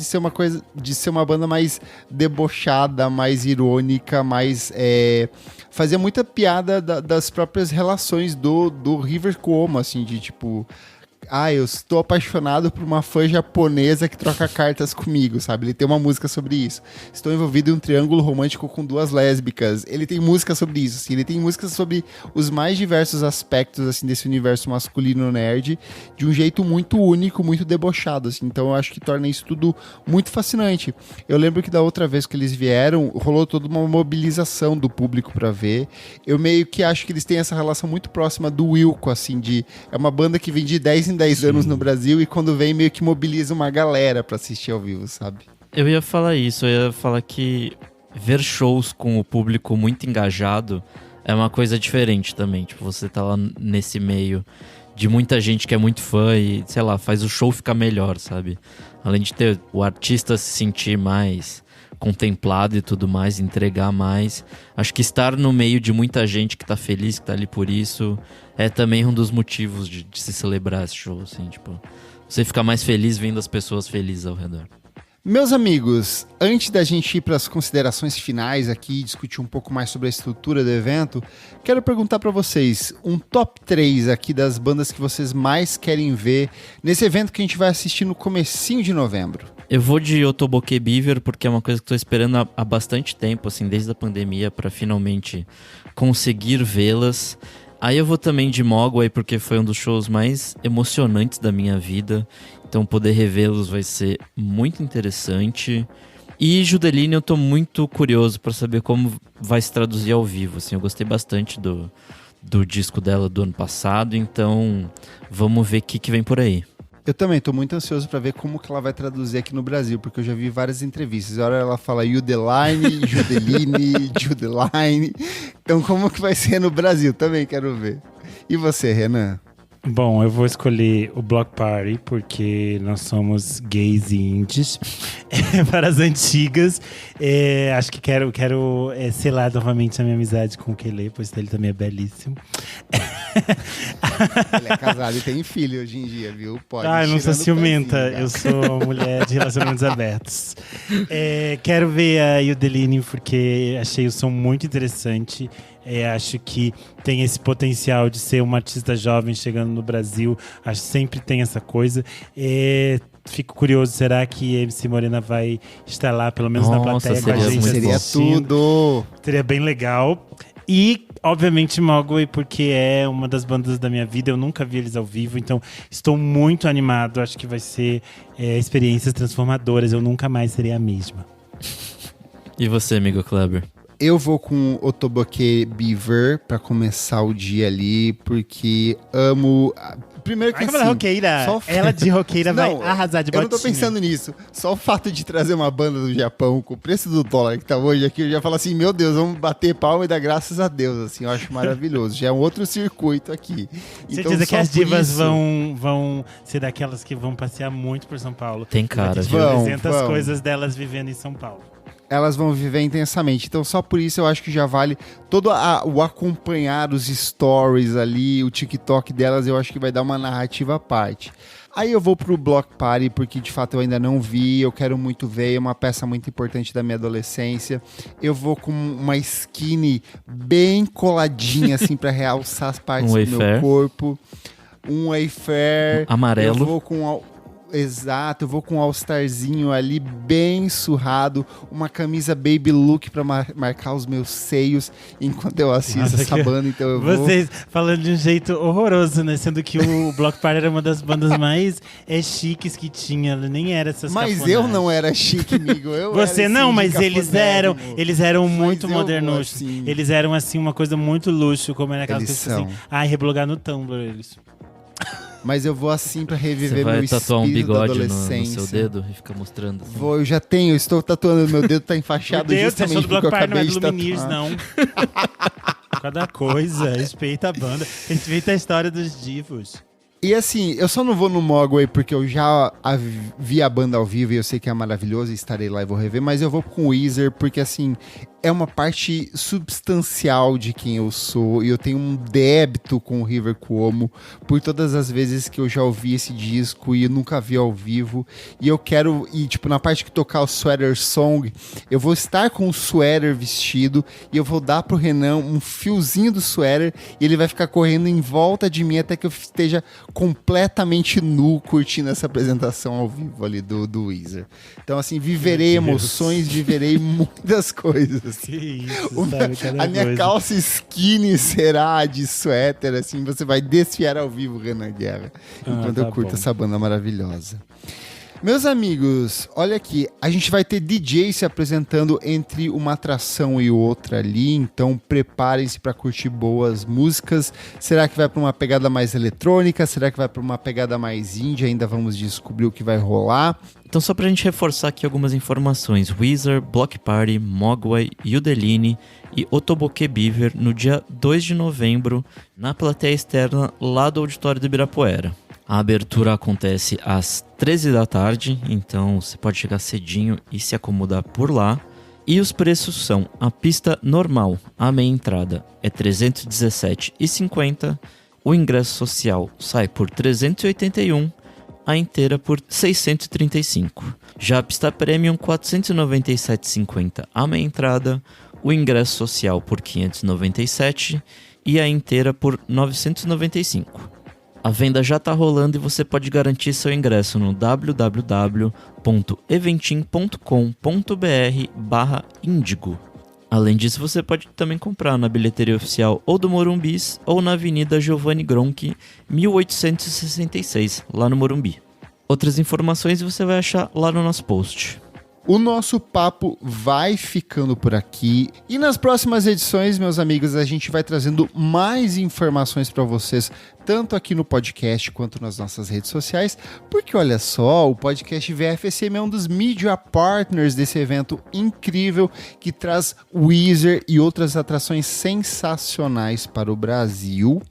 de ser uma banda mais debochada, mais irônica, mais fazia muita piada das próprias relações do River Cuomo, assim, de tipo: eu estou apaixonado por uma fã japonesa que troca cartas comigo, sabe? Ele tem uma música sobre isso. Estou envolvido em um triângulo romântico com 2 lésbicas. Ele tem música sobre isso, assim. Ele tem músicas sobre os mais diversos aspectos, assim, desse universo masculino nerd, de um jeito muito único, muito debochado, assim. Então eu acho que torna isso tudo muito fascinante. Eu lembro que da outra vez que eles vieram, rolou toda uma mobilização do público pra ver. Eu meio que acho que eles têm essa relação muito próxima do Wilco, assim, é uma banda que vem de 10 em 10 anos no Brasil, e quando vem meio que mobiliza uma galera pra assistir ao vivo, sabe? Eu ia falar isso, eu ia falar que ver shows com o público muito engajado é uma coisa diferente também. Tipo, você tá lá nesse meio de muita gente que é muito fã e, sei lá, faz o show ficar melhor, sabe? Além de ter o artista se sentir mais contemplado e tudo mais, entregar mais. Acho que estar no meio de muita gente que tá feliz, que tá ali por isso, é também um dos motivos de se celebrar esse show, assim, tipo, você ficar mais feliz vendo as pessoas felizes ao redor. Meus amigos, antes da gente ir para as considerações finais aqui e discutir um pouco mais sobre a estrutura do evento, quero perguntar para vocês um top 3 aqui das bandas que vocês mais querem ver nesse evento que a gente vai assistir no comecinho de novembro. Eu vou de Otoboke Beaver porque é uma coisa que estou esperando há bastante tempo, assim, desde a pandemia, para finalmente conseguir vê-las. Aí eu vou também de Mogwai porque foi um dos shows mais emocionantes da minha vida. Então poder revê-los vai ser muito interessante. E Judeline eu tô muito curioso para saber como vai se traduzir ao vivo. Assim, eu gostei bastante do disco dela do ano passado, então vamos ver o que vem por aí. Eu também tô muito ansioso para ver como que ela vai traduzir aqui no Brasil, porque eu já vi várias entrevistas. A hora ela fala Judeline, Judeline, Judeline. Então como que vai ser no Brasil? Também quero ver. E você, Renan? Bom, eu vou escolher o Block Party, porque nós somos gays e indies. Para as antigas, acho que quero selar novamente a minha amizade com o Kelê, pois ele também é belíssimo. Ele é casado e tem filho hoje em dia, viu? Pode eu não sou ciumenta, pezinho, eu sou mulher de relacionamentos abertos. Quero ver a Yudeline, porque achei o som muito interessante. Acho que tem esse potencial de ser uma artista jovem chegando no Brasil. Acho que sempre tem essa coisa. Fico curioso, será que MC Morena vai estar lá, pelo menos na plateia com a gente? Seria tudo! Seria bem legal. E, obviamente, Mogwai, porque é uma das bandas da minha vida. Eu nunca vi eles ao vivo, então estou muito animado. Acho que vai ser experiências transformadoras. Eu nunca mais serei a mesma. E você, amigo Kleber? Eu vou com Otoboke Beaver pra começar o dia ali, porque amo... Primeiro que ela é roqueira. Ela de roqueira vai arrasar de botinha. Eu não tô pensando nisso. Só o fato de trazer uma banda do Japão com o preço do dólar que tá hoje aqui, eu já falo assim, meu Deus, vamos bater palma e dar graças a Deus, assim, eu acho maravilhoso. Já é um outro circuito aqui. Certeza então, que as divas vão ser daquelas que vão passear muito por São Paulo. Tem cara. Representa as coisas delas vivendo em São Paulo. Elas vão viver intensamente. Então, só por isso eu acho que já vale todo o acompanhar os stories ali, o TikTok delas, eu acho que vai dar uma narrativa à parte. Aí eu vou pro Block Party, porque de fato eu ainda não vi, eu quero muito ver, é uma peça muito importante da minha adolescência. Eu vou com uma skinny bem coladinha, assim, pra realçar as partes do meu corpo. Um Wayfair. Amarelo. Eu vou com... Exato, eu vou com um all-starzinho ali bem surrado, uma camisa baby look pra marcar os meus seios enquanto eu assisto essa banda, então eu vou... Vocês falando de um jeito horroroso, né? Sendo que o Block Party era uma das bandas mais chiques que tinha, nem era essas Mas cafonagens. Eu não era chique, amigo. Você era, não, mas eles eram muito modernos. Assim... Eles eram, assim, uma coisa muito luxo, como era aquelas coisas assim. Reblogar no Tumblr, eles... Mas eu vou assim pra reviver meu espírito da adolescência. Você vai tatuar um bigode no seu dedo e ficar mostrando? Assim. Vou, eu já tenho, estou tatuando, meu dedo tá enfaixado justamente porque eu acabei de tatuar. Não é do Lumineers, não. Cada coisa, respeita a banda, respeita a história dos divos. E assim, eu só não vou no Mogwai porque eu já vi a banda ao vivo e eu sei que é maravilhoso e estarei lá e vou rever, mas eu vou com o Weezer porque assim, é uma parte substancial de quem eu sou e eu tenho um débito com o River Cuomo por todas as vezes que eu já ouvi esse disco e eu nunca vi ao vivo e eu quero, tipo, na parte que tocar o Sweater Song, eu vou estar com o sweater vestido e eu vou dar pro Renan um fiozinho do sweater e ele vai ficar correndo em volta de mim até que eu esteja completamente nu curtindo essa apresentação ao vivo ali do Weezer. Então assim, viverei emoções, viverei muitas coisas. Que isso, sabe, a minha calça skinny será de suéter, assim, você vai desfiar ao vivo, Renan Guerra, enquanto eu curto essa banda maravilhosa. Meus amigos, olha aqui, a gente vai ter DJ se apresentando entre uma atração e outra ali, então preparem-se para curtir boas músicas. Será que vai para uma pegada mais eletrônica? Será que vai para uma pegada mais indie? Ainda vamos descobrir o que vai rolar. Então só pra gente reforçar aqui algumas informações. Weezer, Block Party, Mogwai, Yudeline e Otoboke Beaver no dia 2 de novembro na plateia externa lá do Auditório do Ibirapuera. A abertura acontece às 13 da tarde, então você pode chegar cedinho e se acomodar por lá. E os preços são: a pista normal, a meia entrada, é R$ 317,50. O ingresso social sai por R$ 381, a inteira por R$ 635. Já a pista premium, R$ 497,50 a meia entrada, o ingresso social por R$ 597 e a inteira por R$ 995. A venda já está rolando e você pode garantir seu ingresso no www.eventim.com.br/índigo. Além disso, você pode também comprar na bilheteria oficial ou do Morumbis ou na Avenida Giovanni Gronchi, 1866, lá no Morumbi. Outras informações você vai achar lá no nosso post. O nosso papo vai ficando por aqui e nas próximas edições, meus amigos, a gente vai trazendo mais informações para vocês, tanto aqui no podcast quanto nas nossas redes sociais, porque olha só, o podcast VFSM é um dos media partners desse evento incrível que traz Weezer e outras atrações sensacionais para o Brasil.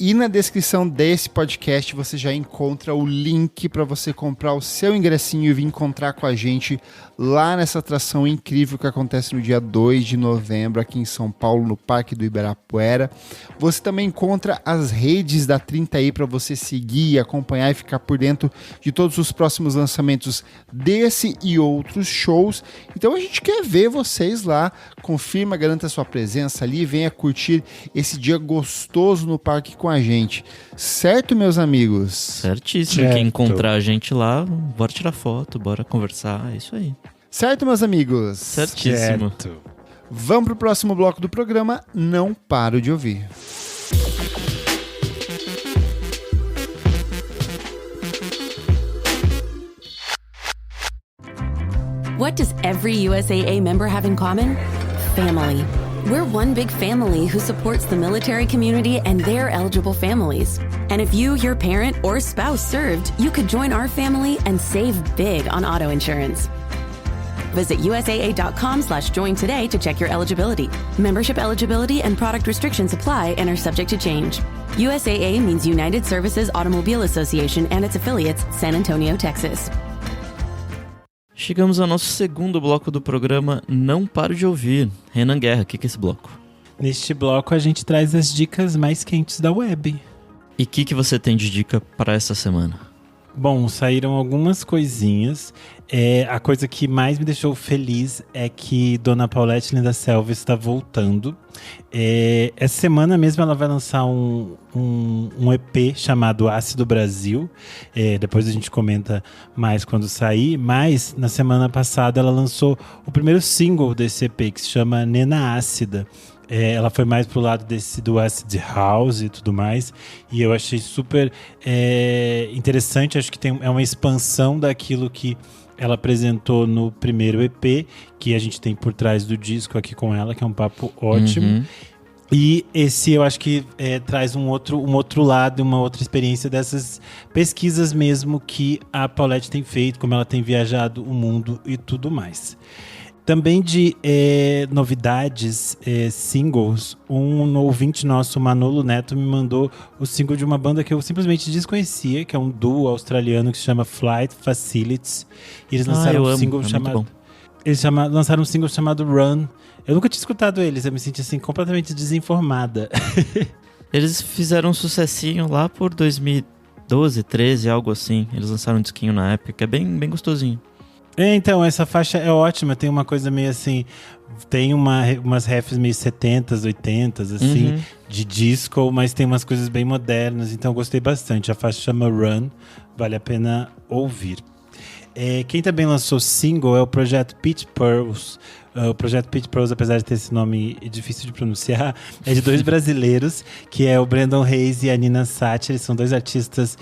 E na descrição desse podcast você já encontra o link para você comprar o seu ingressinho e vir encontrar com a gente lá nessa atração incrível que acontece no dia 2 de novembro aqui em São Paulo, no Parque do Ibirapuera. Você também encontra as redes da 30i para você seguir, acompanhar e ficar por dentro de todos os próximos lançamentos desse e outros shows. Então a gente quer ver vocês lá. Confirma, garanta sua presença ali e venha curtir esse dia gostoso no parque com a gente. Certo, meus amigos? Certíssimo. Certo. Quem encontrar a gente lá, bora tirar foto, bora conversar, é isso aí. Certo, meus amigos? Certíssimo. Certo. Vamos pro próximo bloco do programa. Não paro de ouvir. What does every USAA member have in common? Family. We're one big family who supports the military community and their eligible families. And if you, your parent, or spouse served, you could join our family and save big on auto insurance. Visit USAA.com/join today to check your eligibility. Membership eligibility and product restrictions apply and are subject to change. USAA means United Services Automobile Association and its affiliates, San Antonio, Texas. Chegamos ao nosso segundo bloco do programa Não Paro de Ouvir. Renan Guerra, o que é esse bloco? Neste bloco a gente traz as dicas mais quentes da web. E o que você tem de dica para essa semana? Bom, saíram algumas coisinhas. A coisa que mais me deixou feliz é que Dona Paulette Linda Selva está voltando. Essa semana mesmo ela vai lançar um EP chamado Ácido Brasil. Depois a gente comenta mais quando sair. Mas na semana passada ela lançou o primeiro single desse EP, que se chama Nena Ácida. Ela foi mais pro lado do acid house e tudo mais, e eu achei super interessante. Acho que é uma expansão daquilo que ela apresentou no primeiro EP, que a gente tem por trás do disco aqui com ela, que é um papo ótimo. Uhum. E esse eu acho que traz um outro lado, uma outra experiência dessas pesquisas mesmo que a Paulette tem feito, como ela tem viajado o mundo e tudo mais. Também de novidades, singles, um ouvinte nosso, Manolo Neto, me mandou o single de uma banda que eu simplesmente desconhecia, que é um duo australiano que se chama Flight Facilities. E eles lançaram um single chamado... lançaram um single chamado Run. Eu nunca tinha escutado eles, eu me senti assim completamente desinformada. Eles fizeram um sucessinho lá por 2012, 13, algo assim. Eles lançaram um disquinho na época, que é bem gostosinho. Então, essa faixa é ótima, tem uma coisa meio assim, tem umas refs meio 70s, 80s, assim, de disco, mas tem umas coisas bem modernas, então eu gostei bastante. A faixa chama Run, vale a pena ouvir. Quem também lançou single é o projeto Peach Pearls. O projeto Peach Pearls, apesar de ter esse nome difícil de pronunciar, é de dois brasileiros, que é o Brandon Reis e a Nina Sati. Eles são dois artistas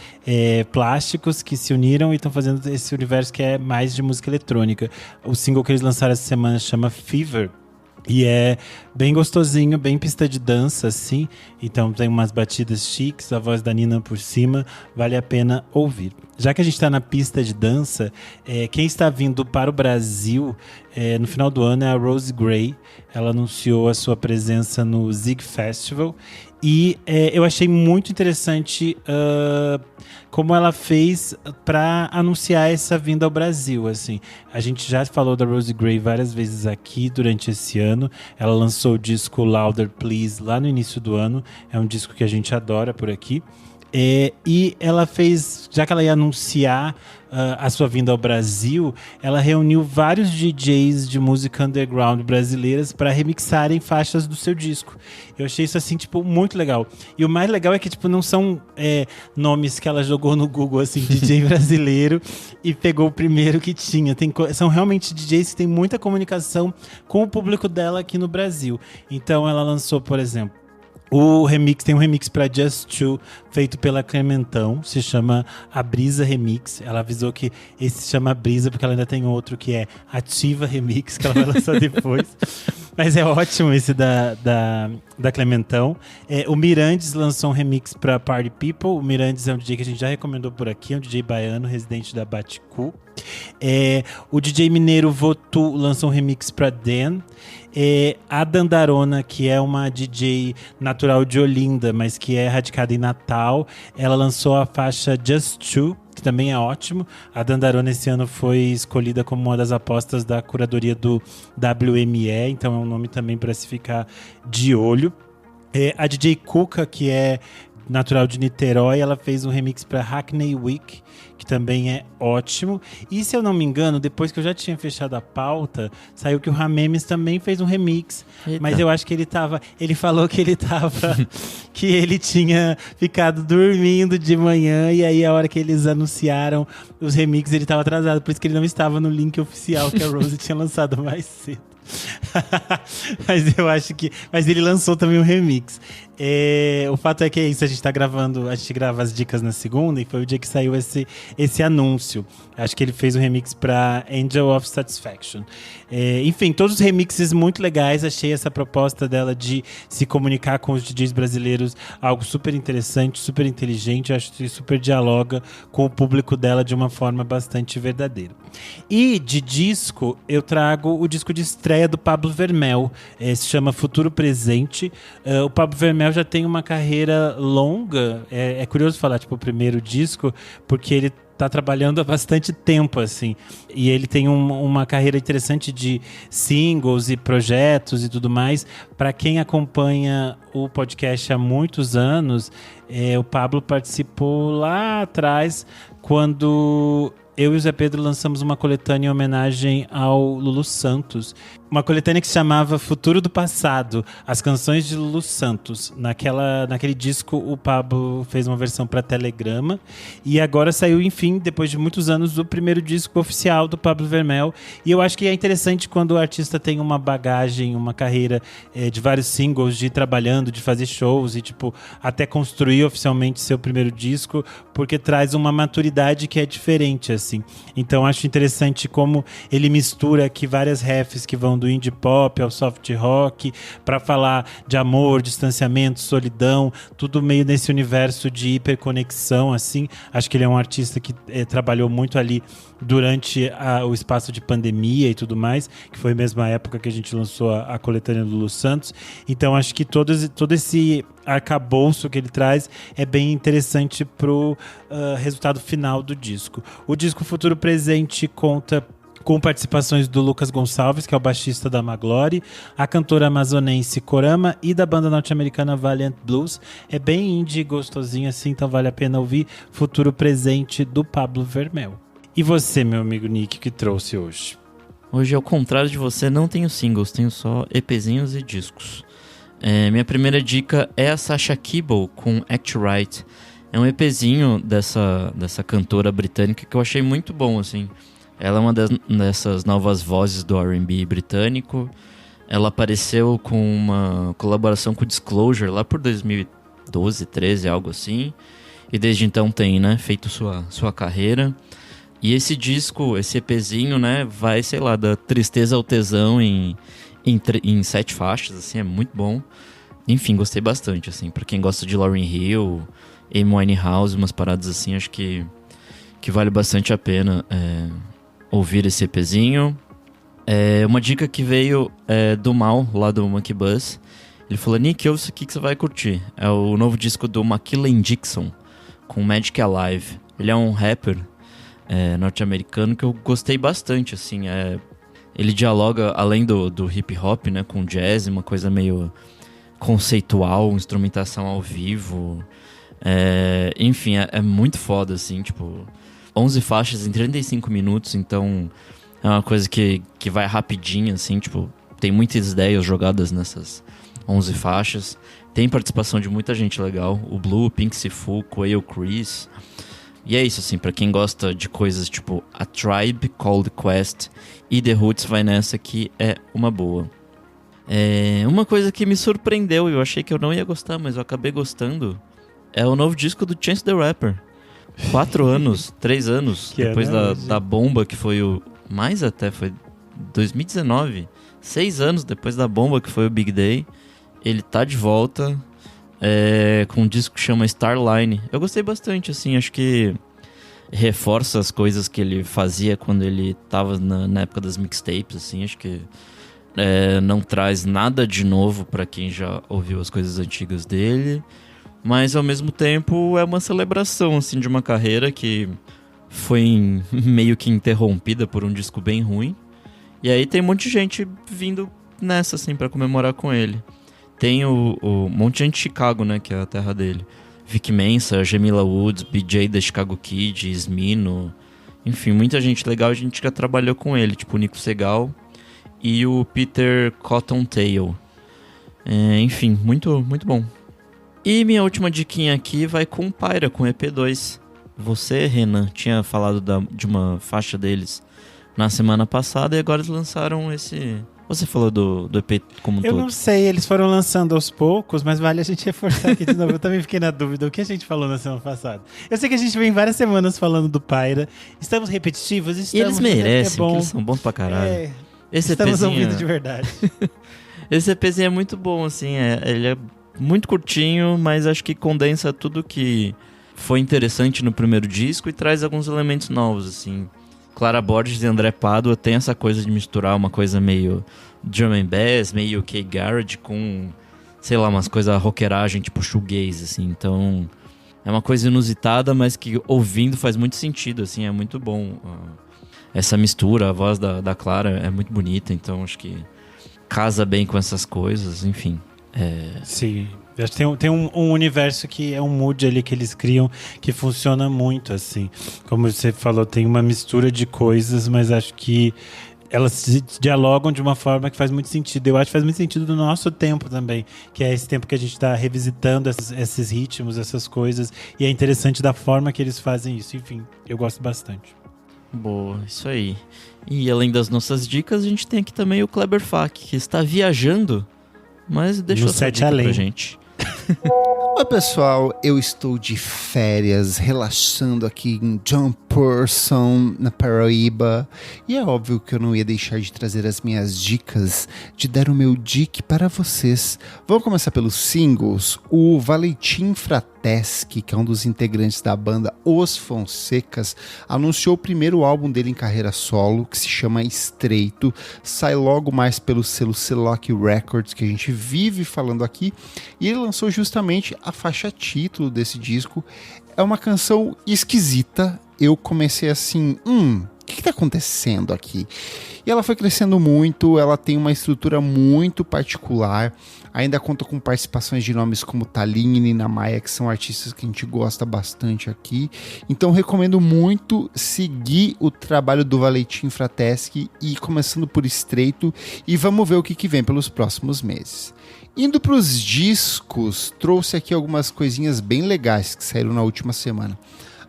plásticos que se uniram e estão fazendo esse universo que é mais de música eletrônica. O single que eles lançaram essa semana chama Fever. E é bem gostosinho, bem pista de dança, assim. Então tem umas batidas chiques, a voz da Nina por cima, vale a pena ouvir. Já que a gente está na pista de dança, quem está vindo para o Brasil no final do ano é a Rose Gray. Ela anunciou a sua presença no Zig Festival. E eu achei muito interessante como ela fez para anunciar essa vinda ao Brasil. Assim. A gente já falou da Rose Gray várias vezes aqui durante esse ano. Ela lançou o disco Louder Please lá no início do ano. É um disco que a gente adora por aqui. E ela fez, já que ela ia anunciar a sua vinda ao Brasil, ela reuniu vários DJs de música underground brasileiras para remixarem faixas do seu disco. Eu achei isso assim, tipo, muito legal. E o mais legal é que, tipo, não são nomes que ela jogou no Google, assim, DJ brasileiro e pegou o primeiro que tinha. São realmente DJs que têm muita comunicação com o público dela aqui no Brasil. Então ela lançou, por exemplo, tem um remix para Just Two, feito pela Clementão, se chama A Brisa Remix. Ela avisou que esse se chama Brisa, porque ela ainda tem outro que é Ativa Remix, que ela vai lançar depois. Mas é ótimo esse da Clementão. O Mirandes lançou um remix pra Party People. O Mirandes é um DJ que a gente já recomendou por aqui, é um DJ baiano, residente da Baticu. O DJ mineiro Votu lançou um remix pra Dan. A Dandarona, que é uma DJ natural de Olinda, mas que é radicada em Natal, ela lançou a faixa Just Two, que também é ótimo. A Dandarona esse ano foi escolhida como uma das apostas da curadoria do WME, então é um nome também para se ficar de olho. A DJ Cuca, que é natural de Niterói, ela fez um remix para Hackney Week, que também é ótimo. E se eu não me engano, depois que eu já tinha fechado a pauta, saiu que o Ramemes também fez um remix. Eita. Mas eu acho que ele falou que que ele tinha ficado dormindo de manhã, e aí a hora que eles anunciaram os remixes ele estava atrasado, por isso que ele não estava no link oficial que a Rose tinha lançado mais cedo. Mas eu acho que... Mas ele lançou também um remix. O fato é que é isso, a gente grava as dicas na segunda, e foi o dia que saiu esse anúncio. Acho que ele fez um remix pra Angel of Satisfaction. Enfim, todos os remixes muito legais. Achei essa proposta dela de se comunicar com os DJs brasileiros algo super interessante, super inteligente. Acho que super dialoga com o público dela de uma forma bastante verdadeira. E de disco, eu trago o disco de estreia do Pablo Vermel. Se chama Futuro Presente. O Pablo Vermel já tem uma carreira longa. É curioso falar, tipo, o primeiro disco, porque ele tá trabalhando há bastante tempo, assim. E ele tem uma carreira interessante de singles e projetos e tudo mais. Para quem acompanha o podcast há muitos anos, o Pablo participou lá atrás, quando eu e o Zé Pedro lançamos uma coletânea em homenagem ao Lulu Santos. Uma coletânea que se chamava Futuro do Passado, as canções de Lulu Santos. Naquele disco, o Pablo fez uma versão para Telegrama. E agora saiu, enfim, depois de muitos anos, o primeiro disco oficial do Pablo Vermel. E eu acho que é interessante quando o artista tem uma bagagem, uma carreira de vários singles, de ir trabalhando, de fazer shows e, tipo, até construir oficialmente seu primeiro disco, porque traz uma maturidade que é diferente, assim. Então, acho interessante como ele mistura aqui várias refs que vão do indie pop ao soft rock, para falar de amor, distanciamento, solidão, tudo meio nesse universo de hiperconexão, assim. Acho que ele é um artista que trabalhou muito ali durante o espaço de pandemia e tudo mais, que foi a mesma época que a gente lançou a coletânea do Lulu Santos. Então acho que todo esse arcabouço que ele traz é bem interessante pro resultado final do disco. O disco Futuro Presente conta com participações do Lucas Gonçalves, que é o baixista da Maglore, a cantora amazonense Corama e da banda norte-americana Valiant Blues. É bem indie, gostosinho assim, então vale a pena ouvir Futuro Presente do Pablo Vermel. E você, meu amigo Nick, que trouxe hoje? Hoje, ao contrário de você, não tenho singles, tenho só EPzinhos e discos. Minha primeira dica é a Sasha Kibble com Act Right. É um EPzinho dessa cantora britânica que eu achei muito bom, assim. Ela é uma dessas novas vozes do R&B britânico. Ela apareceu com uma colaboração com o Disclosure lá por 2012, 13, algo assim. E desde então tem, né, feito sua carreira. E esse disco, esse EPzinho, né, vai, sei lá, da tristeza ao tesão em 7 faixas, assim, é muito bom. Enfim, gostei bastante, assim. Pra quem gosta de Lauryn Hill, Amy Winehouse, umas paradas assim, acho que vale bastante a pena ouvir esse EPzinho. Uma dica que veio do Mal, lá do Monkey Buzz. Ele falou: Nick, ouve isso aqui que você vai curtir. É o novo disco do Mackillen Dixon, com Magic Alive. Ele é um rapper norte-americano que eu gostei bastante, assim. Ele dialoga, além do hip hop, né, com jazz, uma coisa meio conceitual, instrumentação ao vivo. Enfim, é muito foda, assim, tipo... 11 faixas em 35 minutos, então é uma coisa que vai rapidinho, assim, tipo, tem muitas ideias jogadas nessas 11 faixas. Tem participação de muita gente legal, o Blue, Pink Sifu, Quail Chris. E é isso, assim, pra quem gosta de coisas tipo A Tribe Called Quest e The Roots, vai nessa que é uma boa. Uma coisa que me surpreendeu, eu achei que eu não ia gostar, mas eu acabei gostando, é o novo disco do Chance the Rapper. 4 anos, 3 anos, depois da bomba que foi mais até, foi 2019, 6 anos depois da bomba que foi o Big Day, ele tá de volta com um disco que chama Starline. Eu gostei bastante, assim, acho que reforça as coisas que ele fazia quando ele tava na época das mixtapes, assim, acho que não traz nada de novo pra quem já ouviu as coisas antigas dele, mas ao mesmo tempo é uma celebração, assim, de uma carreira que foi meio que interrompida por um disco bem ruim. E aí tem um monte de gente vindo nessa, assim, pra comemorar com ele. Tem um monte de gente de Chicago, né, que é a terra dele. Vic Mensa, Jamila Woods, BJ da Chicago Kid, Smino. Enfim, muita gente legal, a gente já trabalhou com ele, tipo o Nico Segal e o Peter Cottontail. Enfim, muito, muito bom. E minha última diquinha aqui vai com o Pyra, com o EP2. Você, Renan, tinha falado de uma faixa deles na semana passada e agora eles lançaram esse... Você falou do EP como um todo. Eu não sei, eles foram lançando aos poucos, mas vale a gente reforçar aqui de novo. Eu também fiquei na dúvida, o que a gente falou na semana passada? Eu sei que a gente vem várias semanas falando do Pyra. Estamos repetitivos? Estamos, e eles merecem, bom. Porque eles são bons pra caralho. Estamos ouvindo de verdade. Esse EPzinho é muito bom, assim, ele é muito curtinho, mas acho que condensa tudo que foi interessante no primeiro disco e traz alguns elementos novos, assim. Clara Borges e André Pádua tem essa coisa de misturar uma coisa meio drum and bass, meio K-Garage com, sei lá, umas coisas rockeragem, tipo shoegaze, assim. Então, é uma coisa inusitada, mas que ouvindo faz muito sentido, assim, é muito bom. Essa mistura, a voz da Clara é muito bonita, então acho que casa bem com essas coisas, enfim. Sim. Acho que tem um universo que é um mood ali que eles criam que funciona muito, assim. Como você falou, tem uma mistura de coisas, mas acho que elas se dialogam de uma forma que faz muito sentido. Eu acho que faz muito sentido do nosso tempo também, que é esse tempo que a gente está revisitando esses ritmos, essas coisas, e é interessante da forma que eles fazem isso. Enfim, eu gosto bastante. Boa, isso aí. E além das nossas dicas, a gente tem aqui também o Kleber Fak, que está viajando, mas deixou essa dica pra gente. Oi pessoal, eu estou de férias, relaxando aqui em John Person, na Paraíba, e é óbvio que eu não ia deixar de trazer as minhas dicas, de dar o meu dick para vocês. Vamos começar pelos singles. O Valentim Frateschi, que é um dos integrantes da banda Os Fonsecas, anunciou o primeiro álbum dele em carreira solo, que se chama Estreito, sai logo mais pelo selo Celoc Records, que a gente vive falando aqui, e ele lançou justamente a faixa título desse disco. É uma canção esquisita. Eu comecei assim, o que tá acontecendo aqui? E ela foi crescendo muito, ela tem uma estrutura muito particular, ainda conta com participações de nomes como Thalin e Nina Maia, que são artistas que a gente gosta bastante aqui. Então recomendo muito seguir o trabalho do Valentim Frateschi e começando por Estreito, e vamos ver o que vem pelos próximos meses. Indo para os discos, trouxe aqui algumas coisinhas bem legais que saíram na última semana.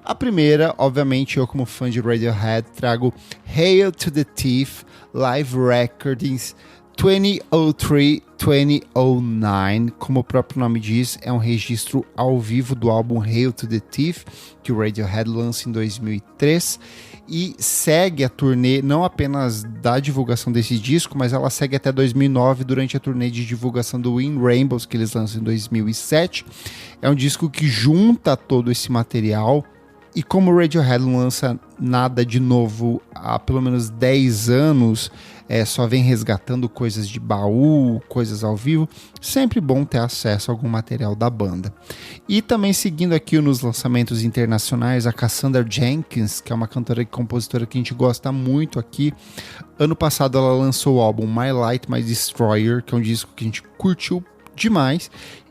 A primeira, obviamente, eu como fã de Radiohead, trago Hail to the Thief, Live Recordings 2003-2009, como o próprio nome diz, é um registro ao vivo do álbum Hail to the Thief, que o Radiohead lança em 2003, e segue a turnê não apenas da divulgação desse disco, mas ela segue até 2009 durante a turnê de divulgação do In Rainbows, que eles lançam em 2007. É um disco que junta todo esse material. E como o Radiohead não lança nada de novo há pelo menos 10 anos, só vem resgatando coisas de baú, coisas ao vivo, sempre bom ter acesso a algum material da banda. E também seguindo aqui nos lançamentos internacionais, a Cassandra Jenkins, que é uma cantora e compositora que a gente gosta muito aqui. Ano passado ela lançou o álbum My Light, My Destroyer, que é um disco que a gente curtiu demais.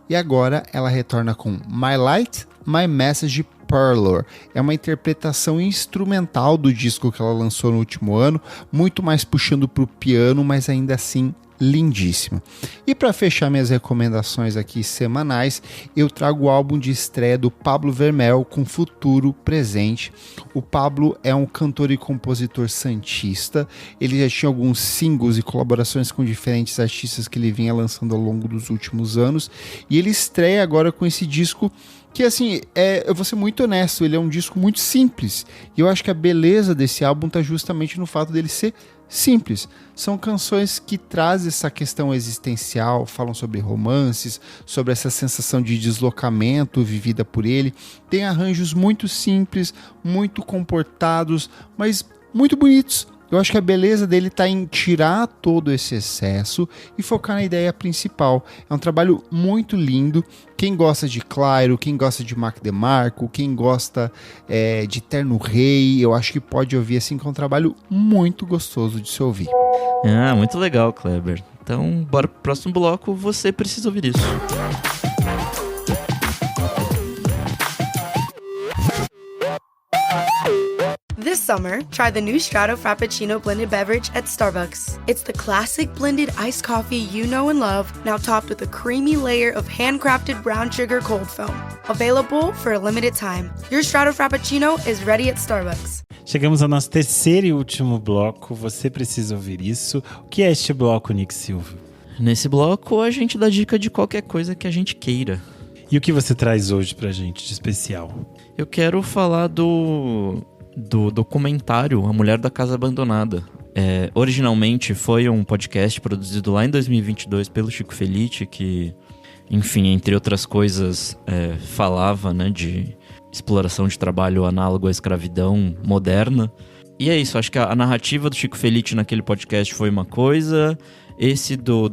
E agora ela retorna com My Light, My Message Parlor. É uma interpretação instrumental do disco que ela lançou no último ano, muito mais puxando para o piano, mas ainda assim lindíssima. E para fechar minhas recomendações aqui semanais, eu trago o álbum de estreia do Pablo Vermel com Futuro Presente. O Pablo é um cantor e compositor santista, ele já tinha alguns singles e colaborações com diferentes artistas que ele vinha lançando ao longo dos últimos anos, e ele estreia agora com esse disco que assim, eu vou ser muito honesto, ele é um disco muito simples. E eu acho que a beleza desse álbum tá justamente no fato dele ser simples. São canções que trazem essa questão existencial, falam sobre romances, sobre essa sensação de deslocamento vivida por ele. Tem arranjos muito simples, muito comportados, mas muito bonitos. Eu acho que a beleza dele está em tirar todo esse excesso e focar na ideia principal. É um trabalho muito lindo. Quem gosta de Clairo, quem gosta de Mac DeMarco, quem gosta de Terno Rei, eu acho que pode ouvir assim, que é um trabalho muito gostoso de se ouvir. Ah, muito legal, Kleber. Então, bora pro próximo bloco, você precisa ouvir isso. This summer, try the new Strato Frappuccino blended beverage at Starbucks. It's the classic blended iced coffee you know and love, now topped with a creamy layer of handcrafted brown sugar cold foam. Available for a limited time. Your Strato Frappuccino is ready at Starbucks. Chegamos ao nosso terceiro e último bloco. Você precisa ouvir isso. O que é este bloco, Nick Silva? Nesse bloco, a gente dá dica de qualquer coisa que a gente queira. E o que você traz hoje pra gente de especial? Eu quero falar do documentário A Mulher da Casa Abandonada. Originalmente foi um podcast produzido lá em 2022 pelo Chico Felitti, que, enfim, entre outras coisas, falava, né, de exploração de trabalho análogo à escravidão moderna. E é isso, acho que a narrativa do Chico Felitti naquele podcast foi uma coisa, esse do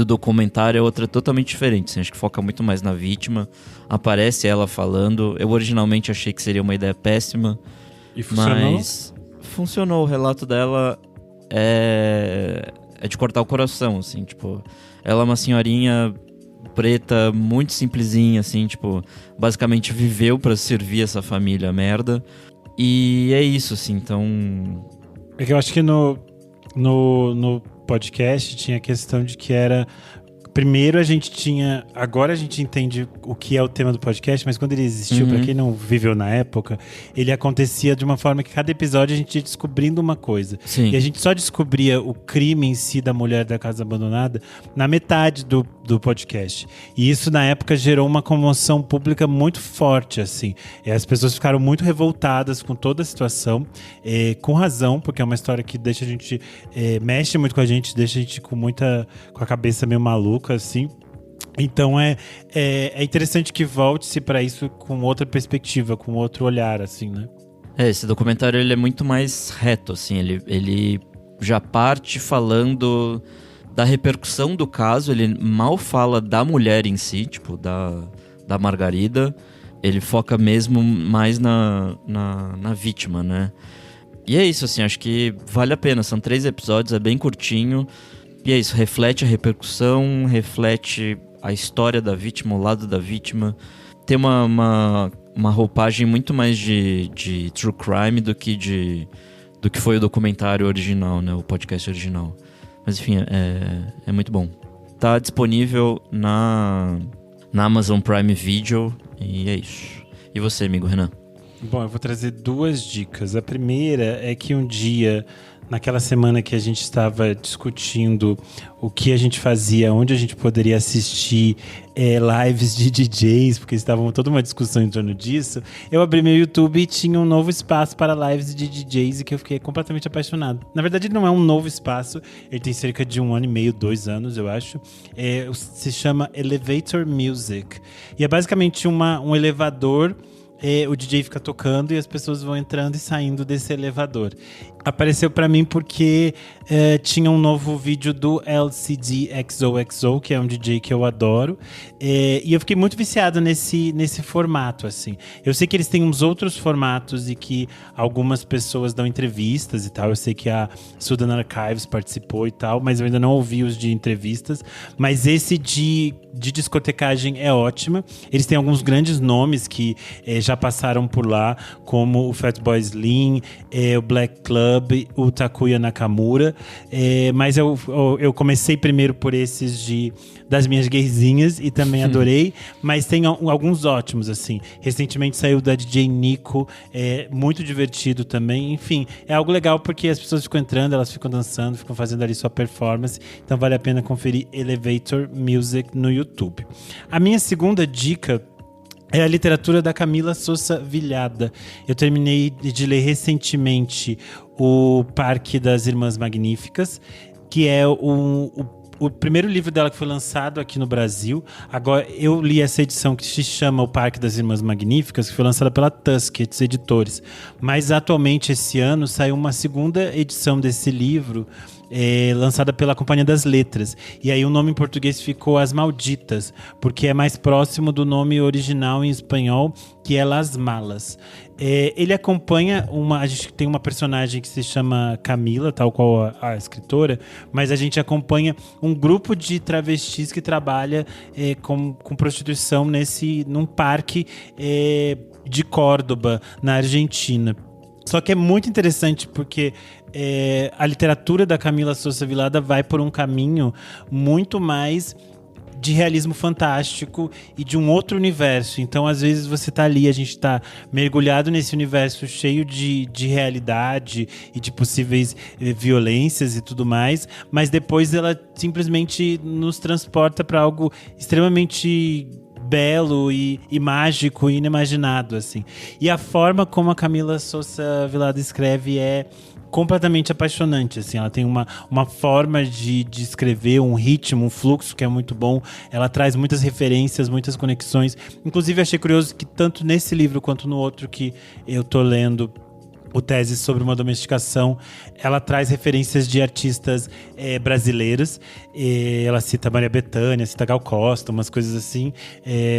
documentário é outra totalmente diferente, assim, acho que foca muito mais na vítima, aparece ela falando. Eu originalmente achei que seria uma ideia péssima, E funcionou? mas funcionou. O relato dela é de cortar o coração, assim, tipo, ela é uma senhorinha preta, muito simplesinha, assim, tipo, basicamente viveu pra servir essa família merda, e é isso, assim, então... É que eu acho que no podcast tinha a questão de que era... Primeiro a gente tinha... Agora a gente entende o que é o tema do podcast, mas quando ele existiu, pra quem não viveu na época, ele acontecia de uma forma que cada episódio a gente ia descobrindo uma coisa. Sim. E a gente só descobria o crime em si da mulher da casa abandonada na metade do podcast. E isso na época gerou uma comoção pública muito forte, assim. E as pessoas ficaram muito revoltadas com toda a situação, com razão, porque é uma história que deixa a gente... mexe muito com a gente, deixa a gente com a cabeça meio maluca, assim. Então é interessante que volte-se para isso com outra perspectiva, com outro olhar, assim, né? Esse documentário ele é muito mais reto, assim, ele já parte falando da repercussão do caso, ele mal fala da mulher em si, tipo, da Margarida, ele foca mesmo mais na vítima, né? E é isso, assim, acho que vale a pena, são 3 episódios, é bem curtinho, e é isso, reflete a repercussão, reflete a história da vítima, o lado da vítima, tem uma roupagem muito mais de true crime do que foi o documentário original, né, o podcast original. Mas enfim, é muito bom. Tá disponível na Amazon Prime Video e é isso. E você, amigo Renan? Bom, eu vou trazer 2 dicas. A primeira é que um dia, naquela semana que a gente estava discutindo o que a gente fazia, onde a gente poderia assistir lives de DJs, porque estava toda uma discussão em torno disso, eu abri meu YouTube e tinha um novo espaço para lives de DJs e que eu fiquei completamente apaixonado. Na verdade, ele não é um novo espaço, ele tem cerca de 1 ano e meio, 2 anos, eu acho. Se chama Elevator Music. E é basicamente um elevador. O DJ fica tocando e as pessoas vão entrando e saindo desse elevador. Apareceu pra mim porque tinha um novo vídeo do LCD XOXO, que é um DJ que eu adoro, e eu fiquei muito viciado nesse formato, assim. Eu sei que eles têm uns outros formatos e que algumas pessoas dão entrevistas e tal. Eu sei que a Sudan Archives participou e tal, mas eu ainda não ouvi os de entrevistas. Mas esse de discotecagem é ótima. Eles têm alguns grandes nomes que já passaram por lá, como o Fatboy Slim, o Black Club, o Takuya Nakamura, mas eu comecei primeiro por esses das minhas gaysinhas e também adorei, mas tem alguns ótimos, assim. Recentemente saiu da DJ Nico, muito divertido também. Enfim, é algo legal porque as pessoas ficam entrando, elas ficam dançando, ficam fazendo ali sua performance, então vale a pena conferir Elevator Music no YouTube. A minha segunda dica é a literatura da Camila Sousa Vilhada. Eu terminei de ler recentemente O Parque das Irmãs Magníficas, que é o primeiro livro dela que foi lançado aqui no Brasil. Agora, eu li essa edição que se chama O Parque das Irmãs Magníficas, que foi lançada pela Tusquets Editores. Mas, atualmente, esse ano, saiu uma segunda edição desse livro, lançada pela Companhia das Letras. E aí o nome em português ficou As Malditas, porque é mais próximo do nome original em espanhol, que é Las Malas. Ele acompanha a gente tem uma personagem que se chama Camila, tal qual a escritora, mas a gente acompanha um grupo de travestis que trabalha com prostituição num parque de Córdoba, na Argentina. Só que é muito interessante porque a literatura da Camila Sousa Vilhada vai por um caminho muito mais de realismo fantástico e de um outro universo. Então, às vezes, você tá ali, a gente tá mergulhado nesse universo cheio de realidade e de possíveis violências e tudo mais, mas depois ela simplesmente nos transporta para algo extremamente belo e mágico e inimaginado, assim. E a forma como a Camila Sousa Vilhada escreve é completamente apaixonante, assim. Ela tem uma forma de escrever, um ritmo, um fluxo que é muito bom. Ela traz muitas referências, muitas conexões. Inclusive, achei curioso que tanto nesse livro quanto no outro que eu tô lendo, o Tese sobre uma Domesticação, ela traz referências de artistas brasileiros. Ela cita Maria Bethânia, cita Gal Costa, umas coisas assim,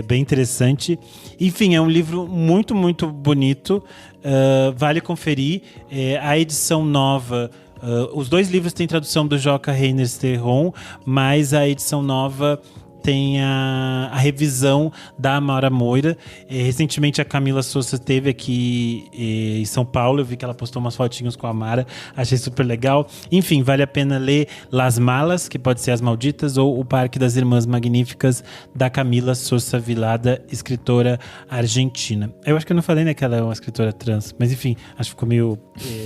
bem interessante. Enfim, é um livro muito, muito bonito. Vale conferir. A edição nova, os dois livros têm tradução do Joca Reyners Terron, mas a edição nova tem a revisão da Amara Moira. Recentemente a Camila Sousa esteve aqui em São Paulo, eu vi que ela postou umas fotinhos com a Amara, achei super legal. Enfim, vale a pena ler Las Malas, que pode ser As Malditas, ou O Parque das Irmãs Magníficas, da Camila Sousa Vilhada, escritora argentina. Eu acho que eu não falei, né, que ela é uma escritora trans, mas enfim, acho que ficou meio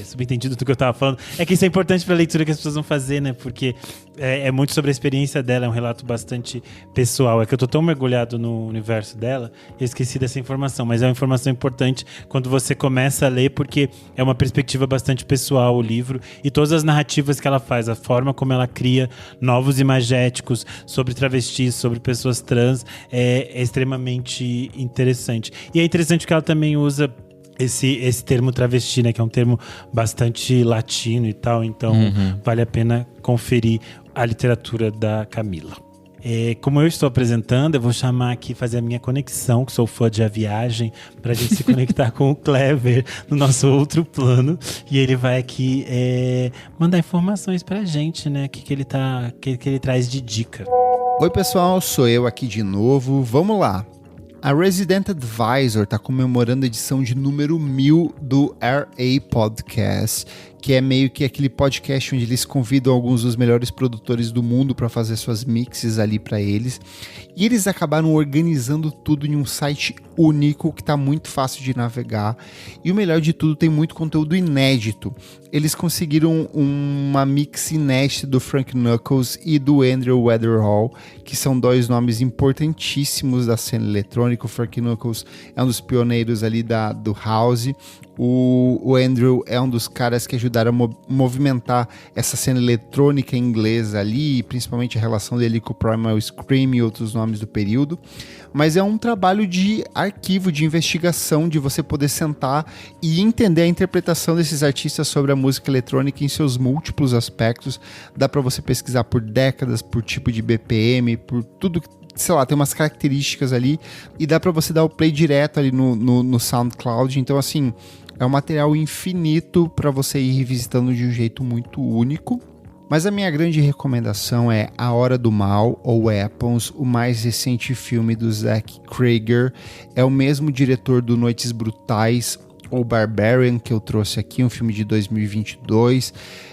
subentendido do que eu tava falando. É que isso é importante pra leitura que as pessoas vão fazer, né, porque é muito sobre a experiência dela, é um relato bastante pessoal. É que eu tô tão mergulhado no universo dela, eu esqueci dessa informação, mas é uma informação importante quando você começa a ler, porque é uma perspectiva bastante pessoal o livro, e todas as narrativas que ela faz, a forma como ela cria novos imagéticos sobre travestis, sobre pessoas trans, é extremamente interessante. E é interessante que ela também usa esse termo travesti, né, que é um termo bastante latino e tal, então vale a pena conferir a literatura da Camila. Como eu estou apresentando, eu vou chamar aqui, fazer a minha conexão, que sou fã de A Viagem, pra gente se conectar com o Clever no nosso outro plano. E ele vai aqui mandar informações pra gente, né? O que ele traz de dica. Oi, pessoal, sou eu aqui de novo. Vamos lá. A Resident Advisor está comemorando a edição de número 1000 do RA Podcast, que é meio que aquele podcast onde eles convidam alguns dos melhores produtores do mundo para fazer suas mixes ali para eles. E eles acabaram organizando tudo em um site único que está muito fácil de navegar. E o melhor de tudo, tem muito conteúdo inédito. Eles conseguiram uma mix inédita do Frank Knuckles e do Andrew Weatherall, que são dois nomes importantíssimos da cena eletrônica. O Frank Knuckles é um dos pioneiros ali do House. O Andrew é um dos caras que ajudaram a movimentar essa cena eletrônica inglesa ali, principalmente a relação dele com o Primal Scream e outros nomes do período. Mas é um trabalho de arquivo, de investigação, de você poder sentar e entender a interpretação desses artistas sobre a música eletrônica em seus múltiplos aspectos. Dá para você pesquisar por décadas, por tipo de BPM, por tudo, sei lá, tem umas características ali, e dá para você dar o play direto ali no SoundCloud. Então, assim, é um material infinito para você ir revisitando de um jeito muito único. Mas a minha grande recomendação é A Hora do Mal, ou Weapons, o mais recente filme do Zach Cregger. É o mesmo diretor do Noites Brutais, ou Barbarian, que eu trouxe aqui, um filme de 2022.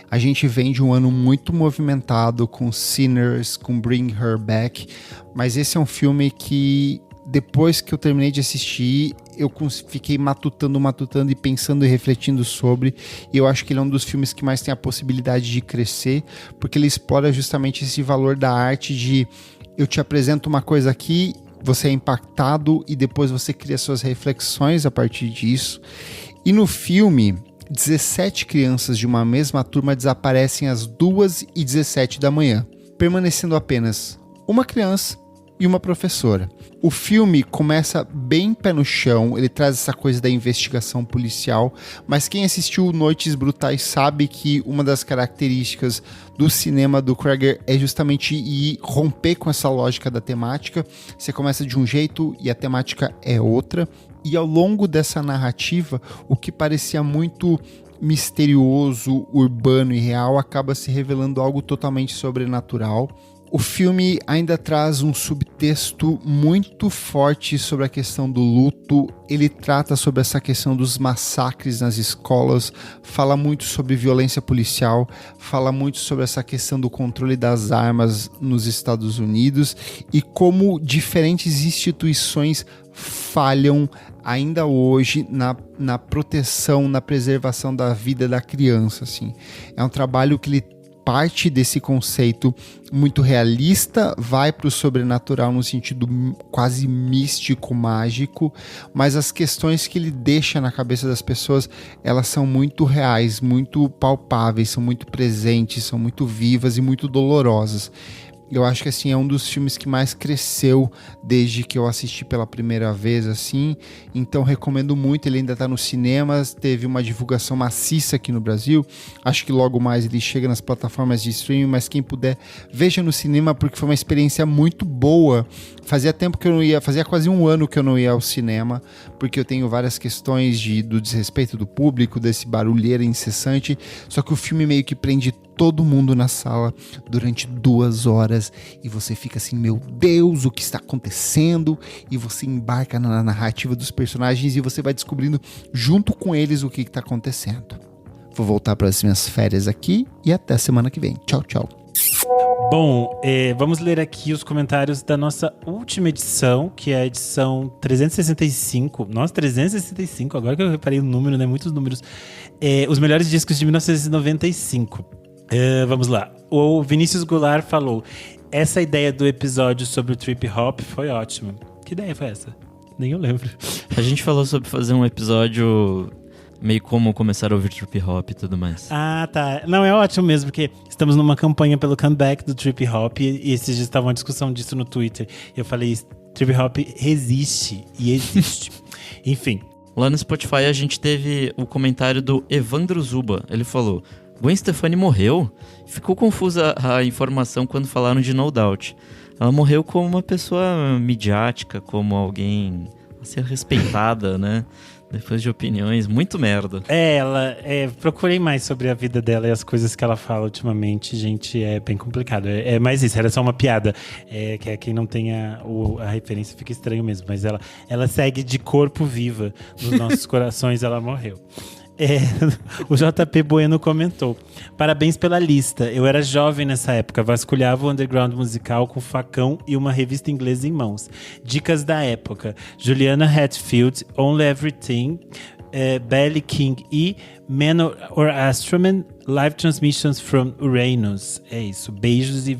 A gente vem de um ano muito movimentado com Sinners, com Bring Her Back, mas esse é um filme que, depois que eu terminei de assistir, eu fiquei matutando e pensando e refletindo sobre, e eu acho que ele é um dos filmes que mais tem a possibilidade de crescer, porque ele explora justamente esse valor da arte de: eu te apresento uma coisa aqui, você é impactado e depois você cria suas reflexões a partir disso. E no filme, 17 crianças de uma mesma turma desaparecem às 2h17 da manhã, permanecendo apenas uma criança e uma professora. O filme começa bem pé no chão, ele traz essa coisa da investigação policial, mas quem assistiu Noites Brutais sabe que uma das características do cinema do Cregger é justamente ir romper com essa lógica da temática. Você começa de um jeito e a temática é outra, e ao longo dessa narrativa, o que parecia muito misterioso, urbano e real acaba se revelando algo totalmente sobrenatural. O filme ainda traz um subtexto muito forte sobre a questão do luto. Ele trata sobre essa questão dos massacres nas escolas, fala muito sobre violência policial, fala muito sobre essa questão do controle das armas nos Estados Unidos e como diferentes instituições falham ainda hoje na proteção, na preservação da vida da criança. Assim. É um trabalho que ele parte desse conceito muito realista, vai para o sobrenatural no sentido quase místico, mágico, mas as questões que ele deixa na cabeça das pessoas, elas são muito reais, muito palpáveis, são muito presentes, são muito vivas e muito dolorosas. Eu acho que assim, é um dos filmes que mais cresceu desde que eu assisti pela primeira vez, assim. Então recomendo muito, ele ainda está nos cinemas, teve uma divulgação maciça aqui no Brasil. Acho que logo mais ele chega nas plataformas de streaming, mas quem puder, veja no cinema, porque foi uma experiência muito boa. Fazia tempo que eu não ia, fazia quase um ano que eu não ia ao cinema, porque eu tenho várias questões do desrespeito do público, desse barulheira incessante, só que o filme meio que prende todo mundo na sala durante 2 horas e você fica assim, meu Deus, o que está acontecendo? E você embarca na narrativa dos personagens e você vai descobrindo junto com eles o que está acontecendo. Vou voltar para as minhas férias aqui e até semana que vem. Tchau, tchau. Bom, vamos ler aqui os comentários da nossa última edição, que é a edição 365. Nossa, 365, agora que eu reparei o número, né? Muitos números. Os melhores discos de 1995. Vamos lá. O Vinícius Goulart falou: essa ideia do episódio sobre o trip hop foi ótima. Que ideia foi essa? Nem eu lembro. A gente falou sobre fazer um episódio meio como começar a ouvir trip hop e tudo mais. Ah, tá. Não, é ótimo mesmo, porque estamos numa campanha pelo comeback do trip hop e esses dias estava uma discussão disso no Twitter. Eu falei, trip hop resiste e existe. Enfim. Lá no Spotify a gente teve o comentário do Evandro Zuba. Ele falou: Gwen Stefani morreu? Ficou confusa a informação quando falaram de No Doubt. Ela morreu como uma pessoa midiática, como alguém a ser respeitada, né? Depois de opiniões, muito merda. Procurei mais sobre a vida dela e as coisas que ela fala ultimamente, gente, é bem complicado. É mais isso, era só uma piada. Que quem não tem a referência fica estranho mesmo, mas ela segue de corpo viva nos nossos corações, ela morreu. O JP Bueno comentou: parabéns pela lista, eu era jovem nessa época, vasculhava o underground musical com facão e uma revista inglesa em mãos. Dicas da época: Juliana Hatfield, Only Everything, Belly King e Man or Astroman, Live Transmissions from Uranus. É isso, beijos e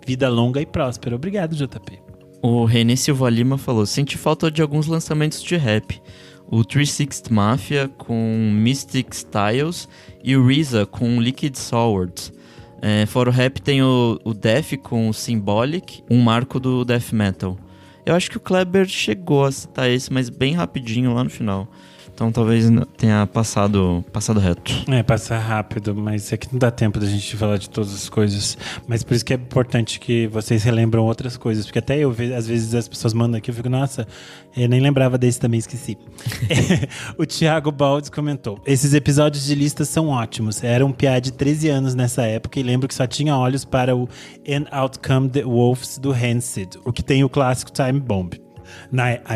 vida longa e próspera. Obrigado, JP. O René Silva Lima falou: senti falta de alguns lançamentos de rap. O 360 Mafia com Mystic Styles e o RZA com Liquid Swords. Fora o rap tem o Def com o Symbolic, um marco do Death Metal. Eu acho que o Kleber chegou a citar esse, mas bem rapidinho lá no final. Então talvez tenha passado reto. Passa rápido, mas é que não dá tempo da gente falar de todas as coisas. Mas por isso que é importante que vocês relembram outras coisas. Porque até eu, às vezes, as pessoas mandam aqui, eu fico, nossa, eu nem lembrava desse também, esqueci. O Thiago Baldes comentou: esses episódios de lista são ótimos. Era um piá de 13 anos nessa época e lembro que só tinha olhos para o And Out Come the Wolves do Rancid, o que tem o clássico Time Bomb.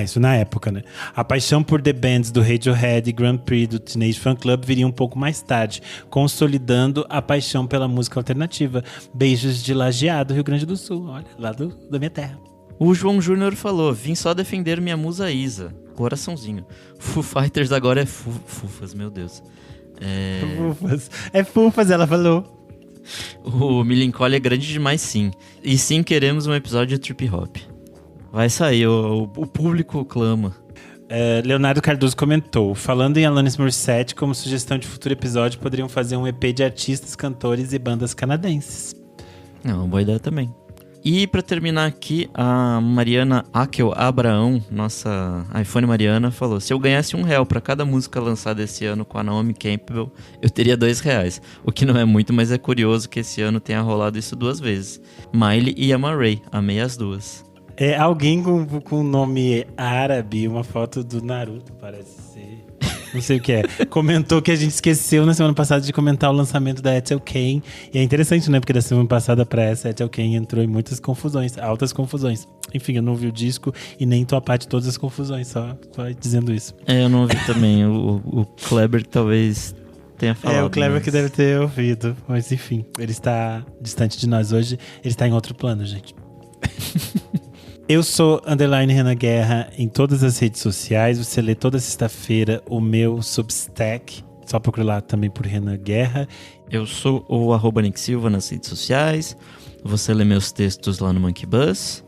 Isso na época, né? A paixão por The Bands do Radiohead e Grand Prix do Teenage Fan Club viria um pouco mais tarde, consolidando a paixão pela música alternativa. Beijos de Lajeado, Rio Grande do Sul, olha, lá da minha terra. O João Júnior falou: vim só defender minha musa Isa. Coraçãozinho. Foo Fighters agora é Fufas, meu Deus. Fufas, ela falou. O Milincolha é grande demais, sim. E sim, queremos um episódio de trip hop. Vai sair, o público clama. Leonardo Cardoso comentou: falando em Alanis Morissette, como sugestão de futuro episódio, poderiam fazer um EP de artistas, cantores e bandas canadenses. É uma boa ideia também. E pra terminar aqui, a Mariana Akel Abraão, nossa iPhone Mariana, falou: se eu ganhasse R$1 pra cada música lançada esse ano com a Naomi Campbell, eu teria R$2. O que não é muito, mas é curioso que esse ano tenha rolado isso 2 vezes. Miley e Ama Ray, amei as duas. Alguém com nome árabe, uma foto do Naruto, parece ser. Não sei o que é. Comentou que a gente esqueceu na semana passada de comentar o lançamento da Ethel Cain. E é interessante, né? Porque da semana passada pra essa, Ethel Cain entrou em muitas confusões, altas confusões. Enfim, eu não ouvi o disco e nem tô a parte de todas as confusões, só dizendo isso. Eu não ouvi também. O Kleber talvez tenha falado. O Kleber mas... que deve ter ouvido. Mas enfim, ele está distante de nós hoje. Ele está em outro plano, gente. Eu sou _Renan Guerra em todas as redes sociais. Você lê toda sexta-feira o meu Substack. Só procura lá também por Renan Guerra. Eu sou o @Nick Silva nas redes sociais. Você lê meus textos lá no Monkey Buzz.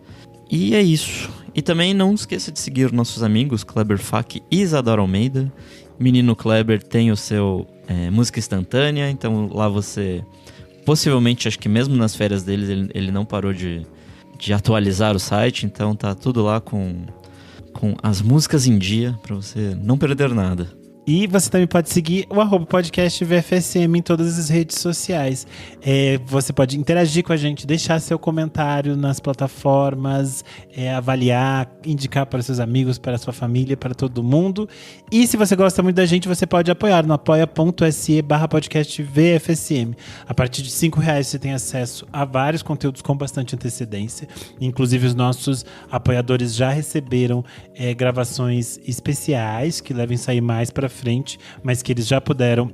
E é isso. E também não esqueça de seguir nossos amigos Kleber Fak e Isadora Almeida. Menino Kleber tem o seu música instantânea. Então lá você... Possivelmente, acho que mesmo nas férias dele, ele não parou de atualizar o site, então tá tudo lá com as músicas em dia, pra você não perder nada. E você também pode seguir o @podcast VFSM em todas as redes sociais. Você pode interagir com a gente, deixar seu comentário nas plataformas, avaliar, indicar para seus amigos, para sua família, para todo mundo. E se você gosta muito da gente, você pode apoiar no apoia.se/podcast VFSM. A partir de R$5 você tem acesso a vários conteúdos com bastante antecedência. Inclusive os nossos apoiadores já receberam gravações especiais que devem sair mais para frente, mas que eles já puderam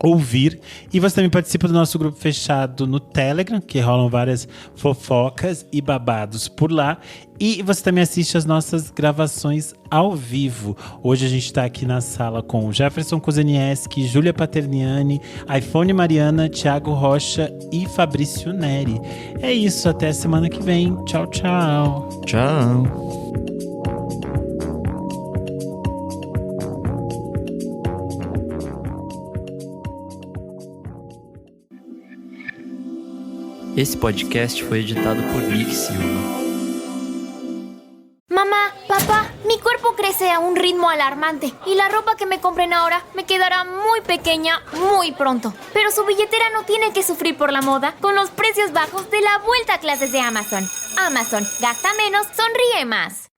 ouvir. E você também participa do nosso grupo fechado no Telegram, que rolam várias fofocas e babados por lá. E você também assiste as nossas gravações ao vivo. Hoje a gente está aqui na sala com Jefferson Kozenieski, Júlia Paterniani, iPhone Mariana, Thiago Rocha e Fabrício Neri. É isso, até semana que vem. Tchau, tchau. Tchau. Esse podcast foi editado por Nick Silva. Mamá, papá, mi cuerpo crece a un ritmo alarmante y la ropa que me compren ahora me quedará muy pequeña muy pronto. Pero su billetera no tiene que sufrir por la moda con los precios bajos de la vuelta a clases de Amazon. Amazon, gasta menos, sonríe más.